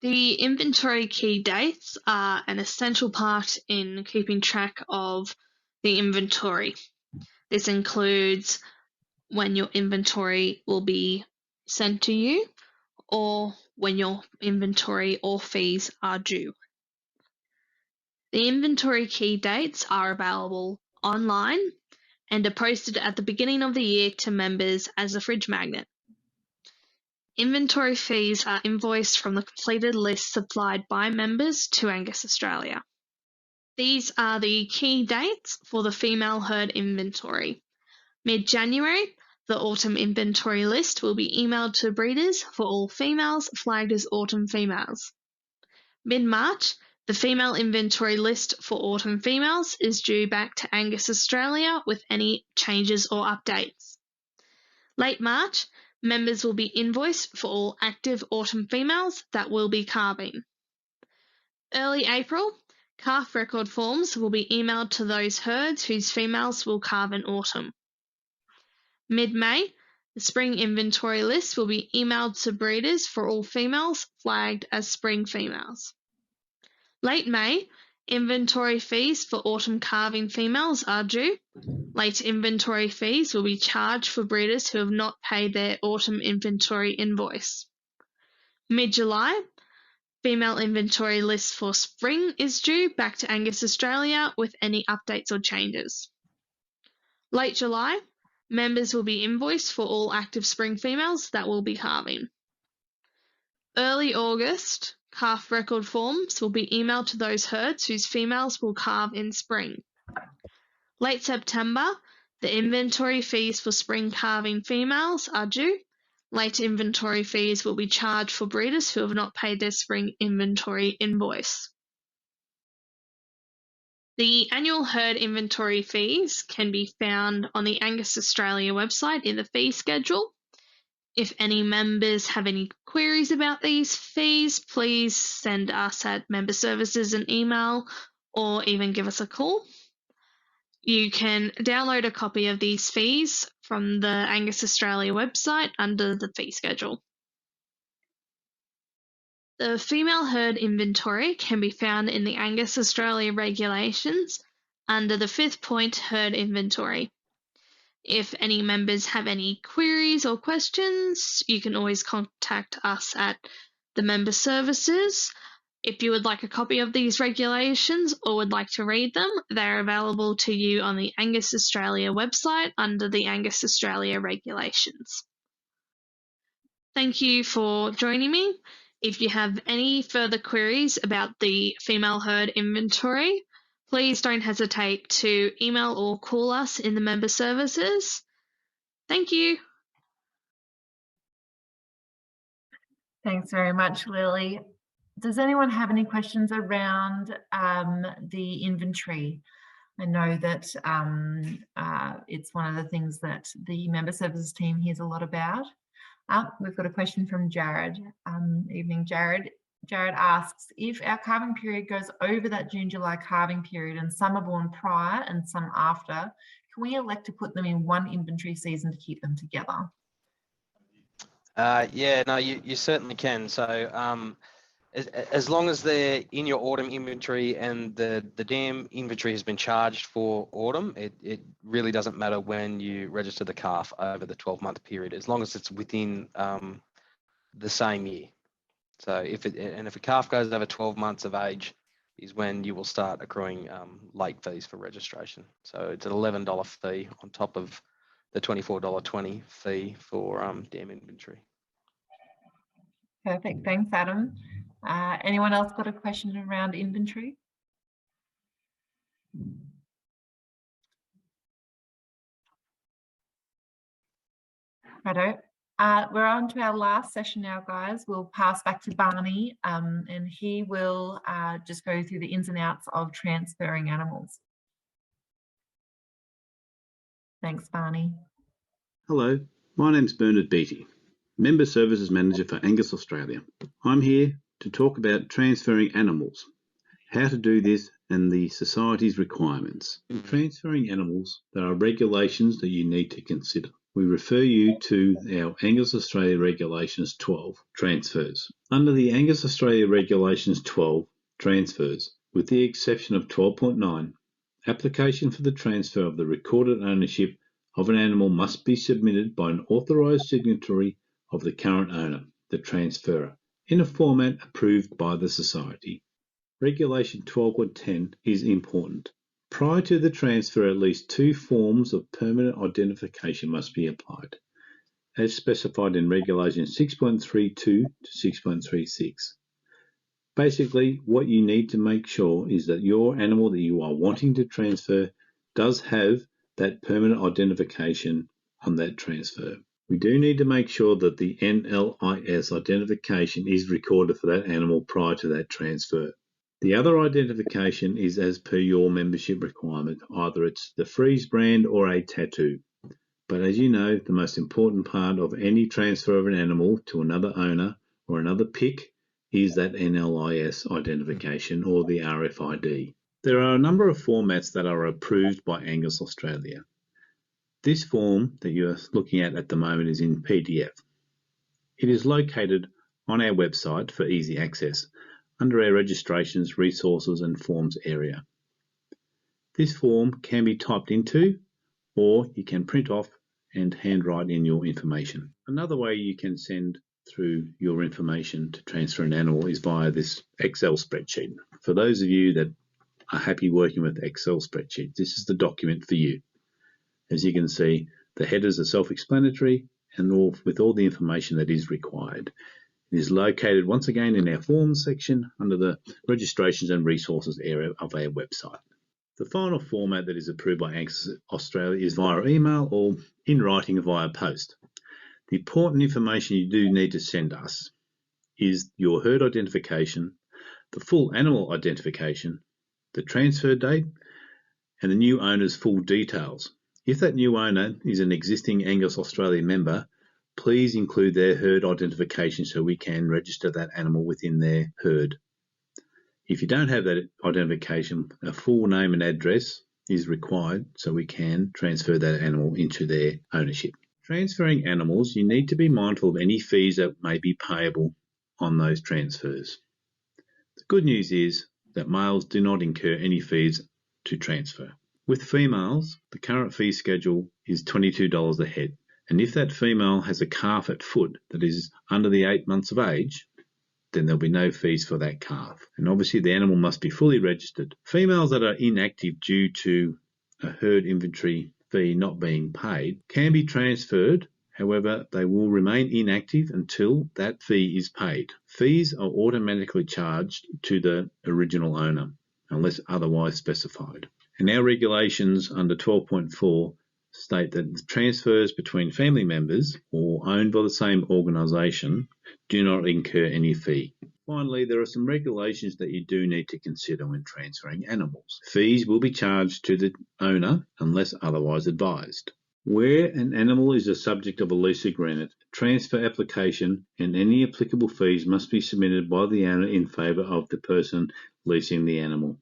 The inventory key dates are an essential part in keeping track of the inventory. This includes when your inventory will be sent to you or when your inventory or fees are due. The inventory key dates are available online and are posted at the beginning of the year to members as a fridge magnet. Inventory fees are invoiced from the completed list supplied by members to Angus Australia. These are the key dates for the female herd inventory. Mid-January, the autumn inventory list will be emailed to breeders for all females flagged as autumn females. Mid-March, the female inventory list for autumn females is due back to Angus Australia with any changes or updates. Late March, members will be invoiced for all active autumn females that will be calving. Early April, calf record forms will be emailed to those herds whose females will calve in autumn. Mid-May, the spring inventory list will be emailed to breeders for all females flagged as spring females. Late May, inventory fees for autumn calving females are due. Late inventory fees will be charged for breeders who have not paid their autumn inventory invoice. Mid-July, female inventory list for spring is due back to Angus Australia with any updates or changes. Late July, members will be invoiced for all active spring females that will be calving. Early August, calf record forms will be emailed to those herds whose females will calve in spring. Late September, the inventory fees for spring calving females are due. Late inventory fees will be charged for breeders who have not paid their spring inventory invoice. The annual herd inventory fees can be found on the Angus Australia website in the fee schedule. If any members have any queries about these fees, please send us at Member Services an email or even give us a call. You can download a copy of these fees from the Angus Australia website under the fee schedule. The female herd inventory can be found in the Angus Australia regulations under the 5th point herd inventory. If any members have any queries or questions, you can always contact us at the Member Services. If you would like a copy of these regulations or would like to read them, they are available to you on the Angus Australia website under the Angus Australia regulations. Thank you for joining me. If you have any further queries about the female herd inventory, please don't hesitate to email or call us in the Member Services. Thank you. Thanks very much, Lily. Does anyone have any questions around the inventory? I know that it's one of the things that the Member Services team hears a lot about. We've got a question from Jared. Evening, Jared. Jared asks, if our calving period goes over that June-July calving period and some are born prior and some after, can we elect to put them in one inventory season to keep them together? Yeah, no, you certainly can. So as long as they're in your autumn inventory and the dam inventory has been charged for autumn, it really doesn't matter when you register the calf over the 12-month period, as long as it's within the same year. So if a calf goes over 12 months of age is when you will start accruing late fees for registration. So it's an $11 fee on top of the $24.20 fee for dam inventory. Perfect, thanks, Adam. Anyone else got a question around inventory? Righto. We're on to our last session now, guys. We'll pass back to Barney and he will just go through the ins and outs of transferring animals. Thanks, Barney. Hello, my name's Bernard Beattie, Member Services Manager for Angus Australia. I'm here to talk about transferring animals, how to do this and the Society's requirements. In transferring animals, there are regulations that you need to consider. We refer you to our Angus Australia Regulations 12, Transfers. Under the Angus Australia Regulations 12, Transfers, with the exception of 12.9, application for the transfer of the recorded ownership of an animal must be submitted by an authorised signatory of the current owner, the transferor, in a format approved by the Society. Regulation 12.10 is important. Prior to the transfer, at least 2 forms of permanent identification must be applied, as specified in Regulation 6.32 to 6.36. Basically, what you need to make sure is that your animal that you are wanting to transfer does have that permanent identification on that transfer. We do need to make sure that the NLIS identification is recorded for that animal prior to that transfer. The other identification is as per your membership requirement. Either it's the freeze brand or a tattoo. But as you know, the most important part of any transfer of an animal to another owner or another PIC is that NLIS identification or the RFID. There are a number of formats that are approved by Angus Australia. This form that you're looking at the moment is in PDF. It is located on our website for easy access under our registrations, resources and forms area. This form can be typed into or you can print off and handwrite in your information. Another way you can send through your information to transfer an animal is via this Excel spreadsheet. For those of you that are happy working with Excel spreadsheets, this is the document for you. As you can see, the headers are self-explanatory and with all the information that is required. It is located once again in our forms section under the registrations and resources area of our website. The final format that is approved by Angus Australia is via email or in writing via post. The important information you do need to send us is your herd identification, the full animal identification, the transfer date, and the new owner's full details. If that new owner is an existing Angus Australia member, please include their herd identification so we can register that animal within their herd. If you don't have that identification, a full name and address is required so we can transfer that animal into their ownership. Transferring animals, you need to be mindful of any fees that may be payable on those transfers. The good news is that males do not incur any fees to transfer. With females, the current fee schedule is $22 a head. And if that female has a calf at foot that is under the 8 months of age, then there'll be no fees for that calf. And obviously the animal must be fully registered. Females that are inactive due to a herd inventory fee not being paid can be transferred. However, they will remain inactive until that fee is paid. Fees are automatically charged to the original owner unless otherwise specified. And our regulations under 12.4 state that the transfers between family members or owned by the same organisation do not incur any fee. Finally, there are some regulations that you do need to consider when transferring animals. Fees will be charged to the owner unless otherwise advised. Where an animal is a subject of a lease agreement, a transfer application and any applicable fees must be submitted by the owner in favour of the person leasing the animal.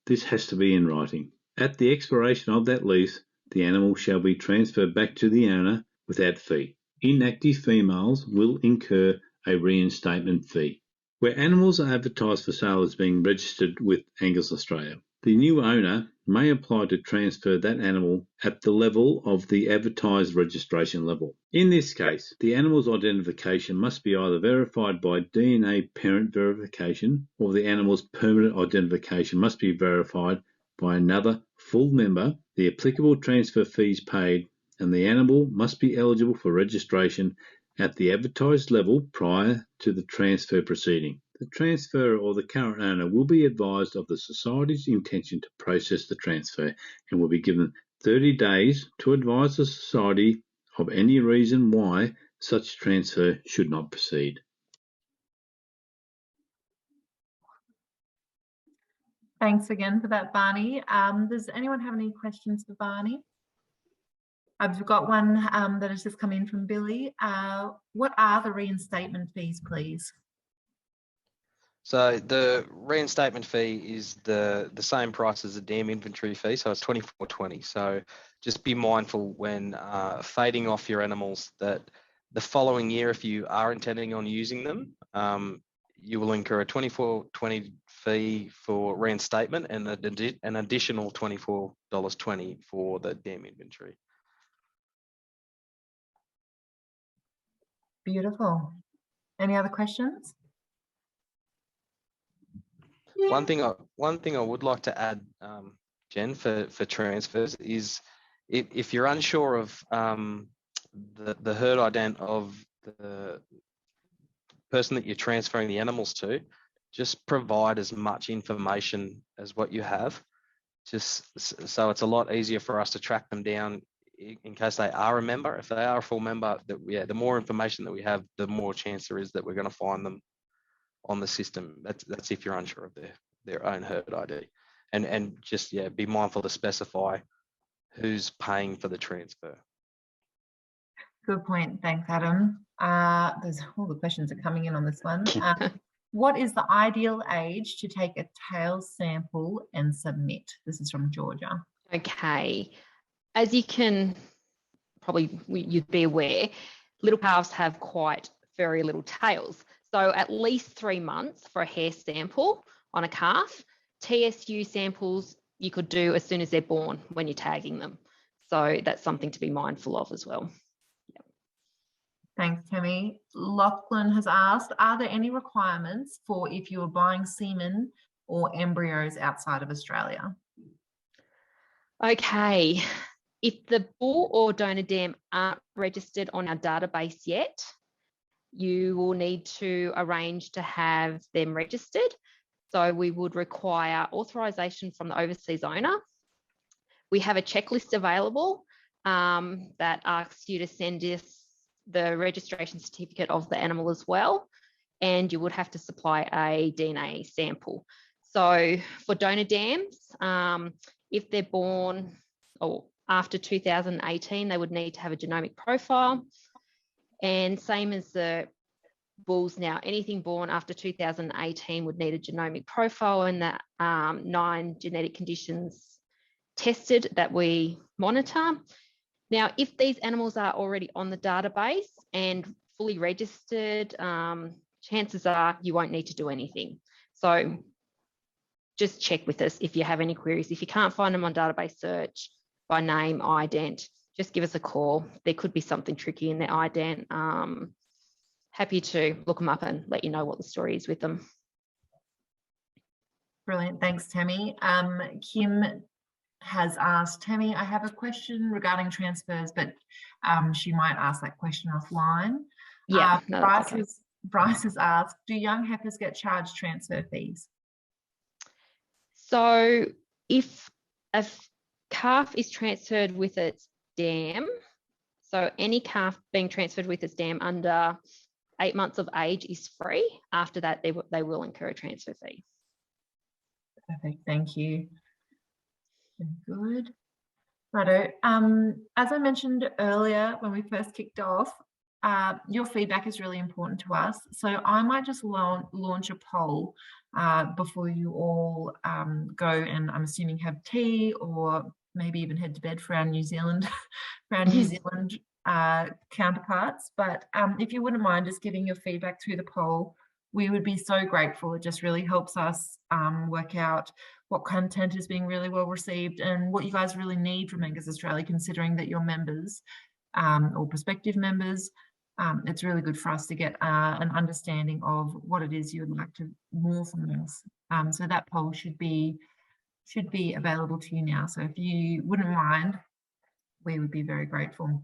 This has to be in writing. At the expiration of that lease, the animal shall be transferred back to the owner without fee. Inactive females will incur a reinstatement fee. Where animals are advertised for sale as being registered with Angus Australia, the new owner may apply to transfer that animal at the level of the advertised registration level. In this case, the animal's identification must be either verified by DNA parent verification or the animal's permanent identification must be verified by another full member, the applicable transfer fees paid, and the animal must be eligible for registration at the advertised level prior to the transfer proceeding. The transferor or the current owner will be advised of the Society's intention to process the transfer and will be given 30 days to advise the Society of any reason why such transfer should not proceed. Thanks again for that, Barney. Does anyone have any questions for Barney? I've got one that has just come in from Billy. What are the reinstatement fees, please? So the reinstatement fee is the same price as the dam inventory fee, so it's $24.20. So just be mindful when fading off your animals that the following year, if you are intending on using them, you will incur a $24.20 fee for reinstatement and an additional $24.20 for the dam inventory. Beautiful. Any other questions? One thing I would like to add, Jen, for transfers is if you're unsure of the herd ident of the person that you're transferring the animals to, just provide as much information as what you have, just so it's a lot easier for us to track them down in case they are a member. If they are a full member, the more information that we have, the more chance there is that we're going to find them on the system. That's if you're unsure of their own herd ID, and just be mindful to specify who's paying for the transfer. Good point. Thanks, Adam. There's all the questions are coming in on this one. What is the ideal age to take a tail sample and submit? This is from Georgia. Okay. As you can you'd be aware, little calves have quite very little tails. So at least 3 months for a hair sample on a calf. TSU samples you could do as soon as they're born when you're tagging them. So that's something to be mindful of as well. Thanks, Tammy. Lachlan has asked, are there any requirements for if you are buying semen or embryos outside of Australia? Okay. If the bull or donor dam aren't registered on our database yet, you will need to arrange to have them registered. So we would require authorization from the overseas owner. We have a checklist available that asks you to send us the registration certificate of the animal as well. And you would have to supply a DNA sample. So for donor dams, if they're born or after 2018, they would need to have a genomic profile. And same as the bulls now, anything born after 2018 would need a genomic profile, and that 9 genetic conditions tested that we monitor. Now, if these animals are already on the database and fully registered, chances are you won't need to do anything. So just check with us if you have any queries. If you can't find them on database search by name, ident, just give us a call. There could be something tricky in their ident. Happy to look them up and let you know what the story is with them. Brilliant. Thanks, Tammy. Kim has asked, Tammy, I have a question regarding transfers, but she might ask that question offline. Yeah, no, that's okay. Bryce has asked, do young heifers get charged transfer fees? So if a calf is transferred with its dam, so any calf being transferred with its dam under 8 months of age is free. After that, they will incur a transfer fee. Perfect, thank you. Very good. Righto. As I mentioned earlier when we first kicked off, your feedback is really important to us. So I might just launch a poll before you all go and I'm assuming have tea or maybe even head to bed for our New Zealand, counterparts. But if you wouldn't mind just giving your feedback through the poll, we would be so grateful. It just really helps us work out what content is being really well received and what you guys really need from Angus Australia, considering that you're members or prospective members. It's really good for us to get an understanding of what it is you would like to more from us. So that poll should be available to you now. So if you wouldn't mind, we would be very grateful.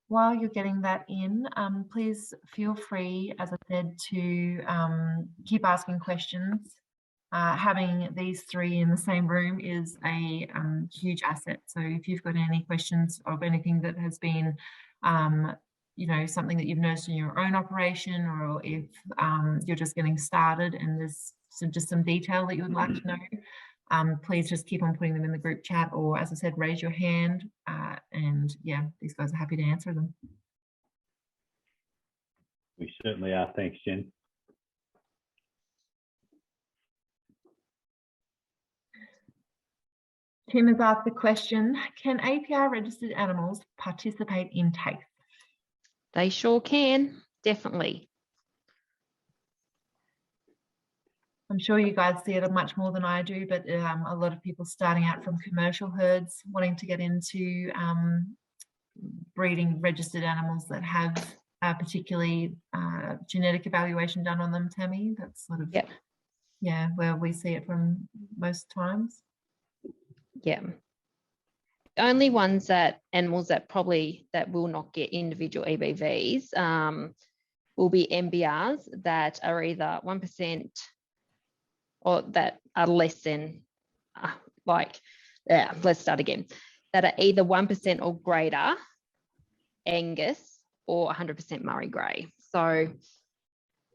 While you're getting that in, please feel free, as I said, to keep asking questions. Having these three in the same room is a huge asset. So if you've got any questions of anything that has been, you know, something that you've noticed in your own operation, or if you're just getting started and there's just some detail that you would like to know, please just keep on putting them in the group chat, or as I said, raise your hand, and yeah, these guys are happy to answer them. We certainly are. Thanks, Jen. Tim has asked the question, can APR registered animals participate in TAFE? They sure can, definitely. I'm sure you guys see it much more than I do, but a lot of people starting out from commercial herds wanting to get into breeding registered animals that have particularly genetic evaluation done on them, Tammy. That's sort of, yep. Yeah, where we see it from most times. Yeah. The only ones animals that will not get individual EBVs will be Embryos that are either 1% or that are less than, let's start again, that are either 1% or greater Angus or 100% Murray Grey. So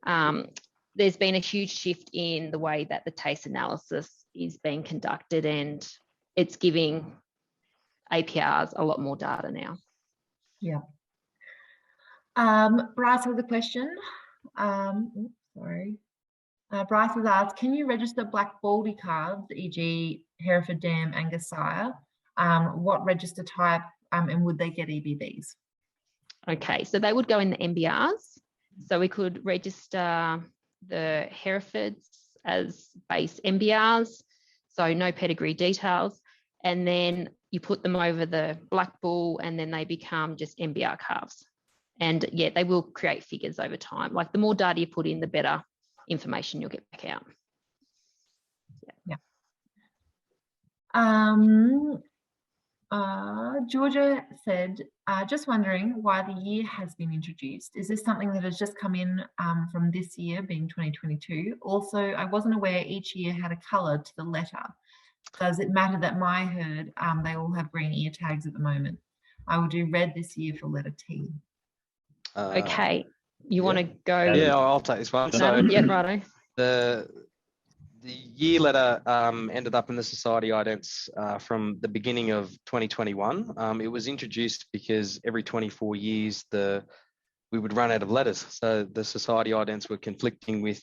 there's been a huge shift in the way that the taste analysis is being conducted, and it's giving APRs a lot more data now. Yeah. Bryce has a question. Bryce has asked, can you register black Baldy calves, e.g. Hereford Dam, Angus sire? What register type and would they get EBVs? Okay, so they would go in the MBRs. So we could register the Herefords as base Mdrs, so no pedigree details, and then you put them over the black bull and then they become just Mdr calves. And yeah, they will create figures over time. Like the more data you put in, the better information you'll get back out. Georgia said, just wondering why the year has been introduced. Is this something that has just come in from this year, being 2022? Also, I wasn't aware each year had a colour to the letter. Does it matter that my herd, they all have green ear tags at the moment? I will do red this year for letter T. Okay, you want to go? Yeah, I'll take this one. So yeah, righto. The year letter ended up in the Society Idents from the beginning of 2021. It was introduced because every 24 years we would run out of letters. So the Society Idents were conflicting with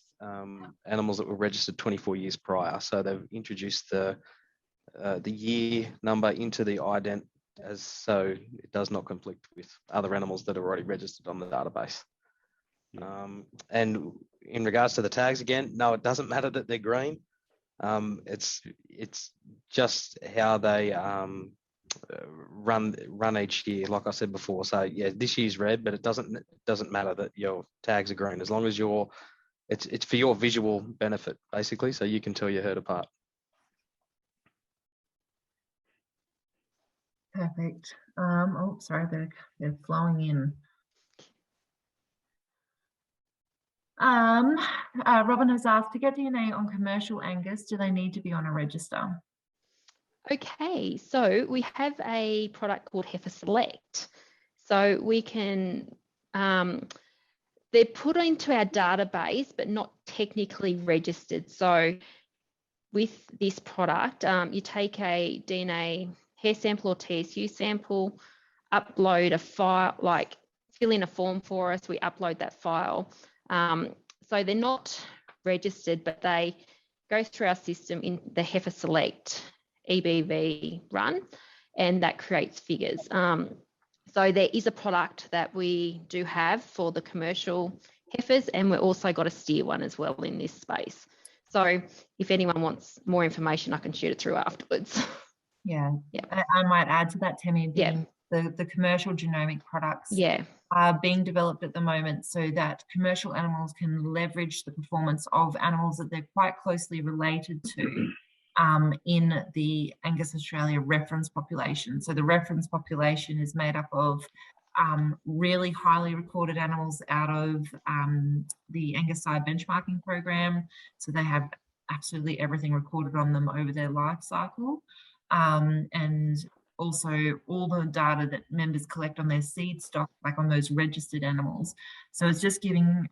animals that were registered 24 years prior. So they've introduced the year number into the ident so it does not conflict with other animals that are already registered on the database. And in regards to the tags, again, no, it doesn't matter that they're green. It's just how they run each year, like I said before. So yeah, this year's red, but it doesn't matter that your tags are green as long as it's for your visual benefit, basically, so you can tell your herd apart. Perfect. Oh, sorry, they're flowing in. Robin has asked, to get DNA on commercial Angus, do they need to be on a register? Okay, so we have a product called Heifer Select. So we can, they're put into our database, but not technically registered. So with this product, you take a DNA hair sample or TSU sample, upload a file, like fill in a form for us, we upload that file. So they're not registered, but they go through our system in the Heifer Select EBV run, and that creates figures. So there is a product that we do have for the commercial heifers, and we've also got a steer one as well in this space. So if anyone wants more information, I can shoot it through afterwards. Yeah. I might add to that, Tammy, Yeah. the commercial genomic products Yeah. are being developed at the moment so that commercial animals can leverage the performance of animals that they're quite closely related to in the Angus Australia reference population. So the reference population is made up of really highly recorded animals out of the Angus side benchmarking program. So they have absolutely everything recorded on them over their life cycle. And also all the data that members collect on their seed stock, like on those registered animals. So it's just giving,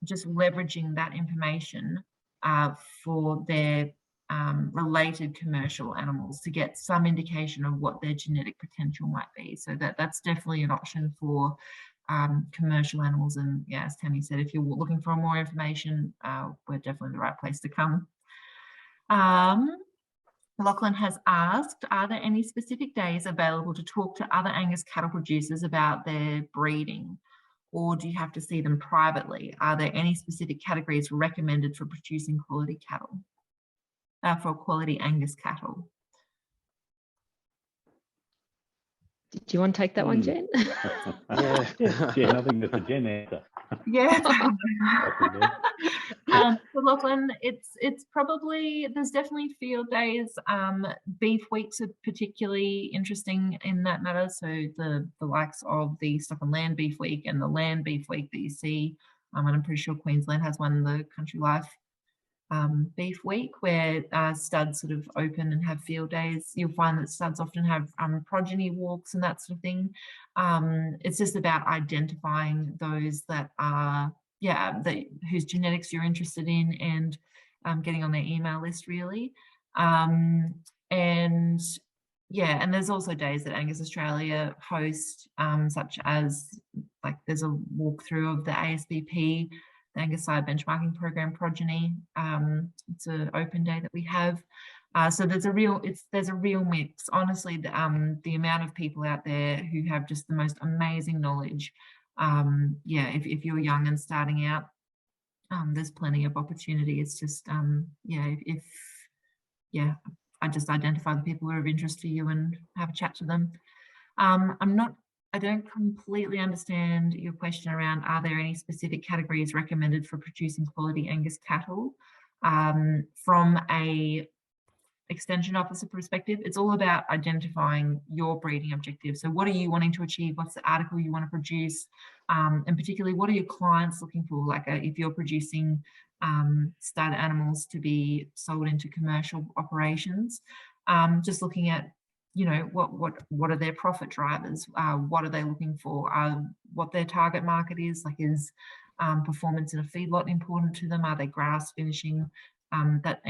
just leveraging that information for their related commercial animals to get some indication of what their genetic potential might be. So that's definitely an option for commercial animals. And yeah, as Tammy said, if you're looking for more information, we're definitely the right place to come. Lachlan has asked, are there any specific days available to talk to other Angus cattle producers about their breeding, or do you have to see them privately? Are there any specific categories recommended for producing quality cattle, for quality Angus cattle? Do you want to take that one, Jen? Yeah, I think that's a Jen answer. Yeah. So Lachlan, it's probably, there's definitely field days. Beef weeks are particularly interesting in that matter. So the likes of the Stock and Land Beef Week and the Land Beef Week that you see, and I'm pretty sure Queensland has one, the Country Life Beef Week, where studs sort of open and have field days. You'll find that studs often have progeny walks and that sort of thing. It's just about identifying those that are, whose genetics you're interested in, and getting on their email list, really. And there's also days that Angus Australia host, such as, like, there's a walkthrough of the ASBP, the Angus side benchmarking program progeny. It's an open day that we have. So there's a real mix. Honestly, the amount of people out there who have just the most amazing knowledge. If you're young and starting out, there's plenty of opportunity. It's just, I just identify the people who are of interest to you and have a chat to them. I don't completely understand your question around, are there any specific categories recommended for producing quality Angus cattle? From a extension officer perspective, it's all about identifying your breeding objectives. So what are you wanting to achieve? What's the article you want to produce? And particularly, what are your clients looking for? Like if you're producing stud animals to be sold into commercial operations, just looking at, you know, what are their profit drivers? What are they looking for? What their target market is, like is performance in a feedlot important to them? Are they grass finishing? That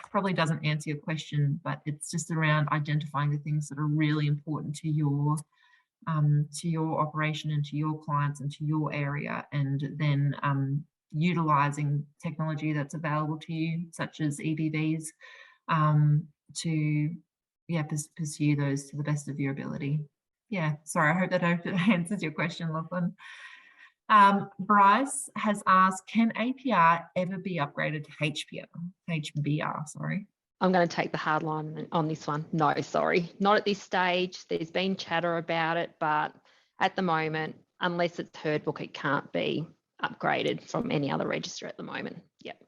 probably doesn't answer your question, but it's just around identifying the things that are really important to your operation and to your clients and to your area, and then utilizing technology that's available to you, such as EBVs, to pursue those to the best of your ability. Yeah, sorry, I hope that answers your question, Lachlan. Bryce has asked, can APR ever be upgraded to HBR, sorry. I'm going to take the hard line on this one. No, sorry, not at this stage. There's been chatter about it, but at the moment, unless it's herd book, it can't be upgraded from any other register at the moment. Yep.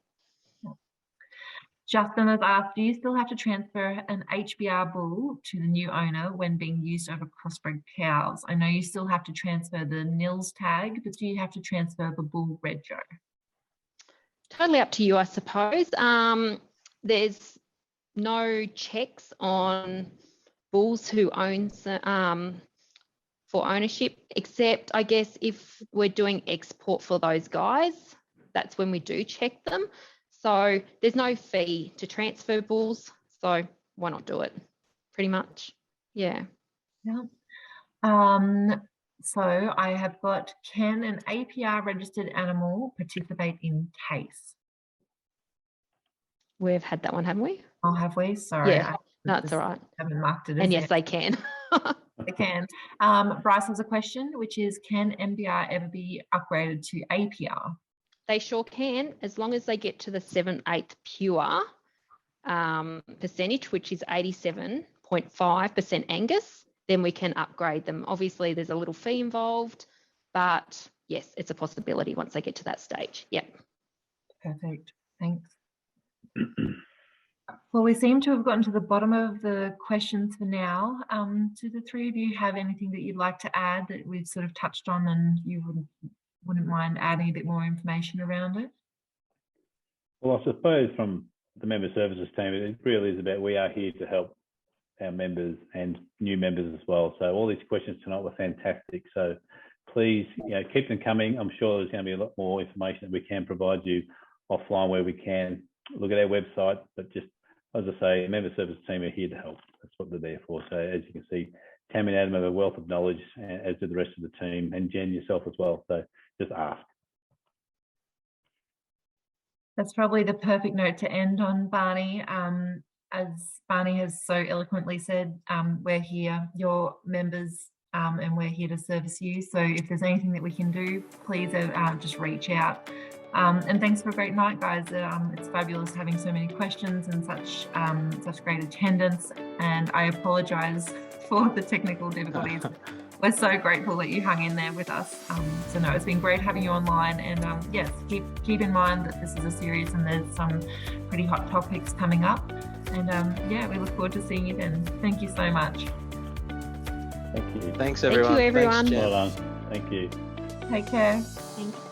Justin has asked, do you still have to transfer an HBR bull to the new owner when being used over crossbred cows? I know you still have to transfer the NILS tag, but do you have to transfer the bull Regio? Totally up to you, I suppose. There's no checks on bulls who owns for ownership, except I guess if we're doing export for those guys, that's when we do check them. So there's no fee to transfer bulls, so why not do it? Pretty much, yeah. Yeah. So I have got, can an APR registered animal participate in case? We've had that one, haven't we? Oh, have we? Sorry. Yeah, that's all right. Haven't marked it. And yes, they can. They can. Bryce has a question, which is, can Mdr ever be upgraded to APR? They sure can, as long as they get to the 7/8 pure percentage, which is 87.5% Angus, then we can upgrade them. Obviously, there's a little fee involved, but yes, it's a possibility once they get to that stage. Yep. Perfect. Thanks. Well, we seem to have gotten to the bottom of the questions for now. Do the three of you have anything that you'd like to add that we've sort of touched on and you wouldn't mind adding a bit more information around it? Well, I suppose from the member services team, it really is about, we are here to help our members and new members as well. So all these questions tonight were fantastic. So please, keep them coming. I'm sure there's going to be a lot more information that we can provide you offline where we can. Look at our website, but just, as I say, the member service team are here to help. That's what they're there for. So as you can see, Tammy and Adam have a wealth of knowledge, as do the rest of the team, and Jen yourself as well. So just ask. That's probably the perfect note to end on, Barney. As Barney has so eloquently said, we're here, your members, and we're here to service you. So if there's anything that we can do, please just reach out. And thanks for a great night, guys. It's fabulous having so many questions and such great attendance. And I apologise for the technical difficulties. We're so grateful that you hung in there with us. So no, it's been great having you online. And yes, keep in mind that this is a series and there's some pretty hot topics coming up. And yeah, we look forward to seeing you then. Thank you so much. Thank you. Thanks, everyone. Thank you, everyone. Well done. Thank you. Take care. Thanks.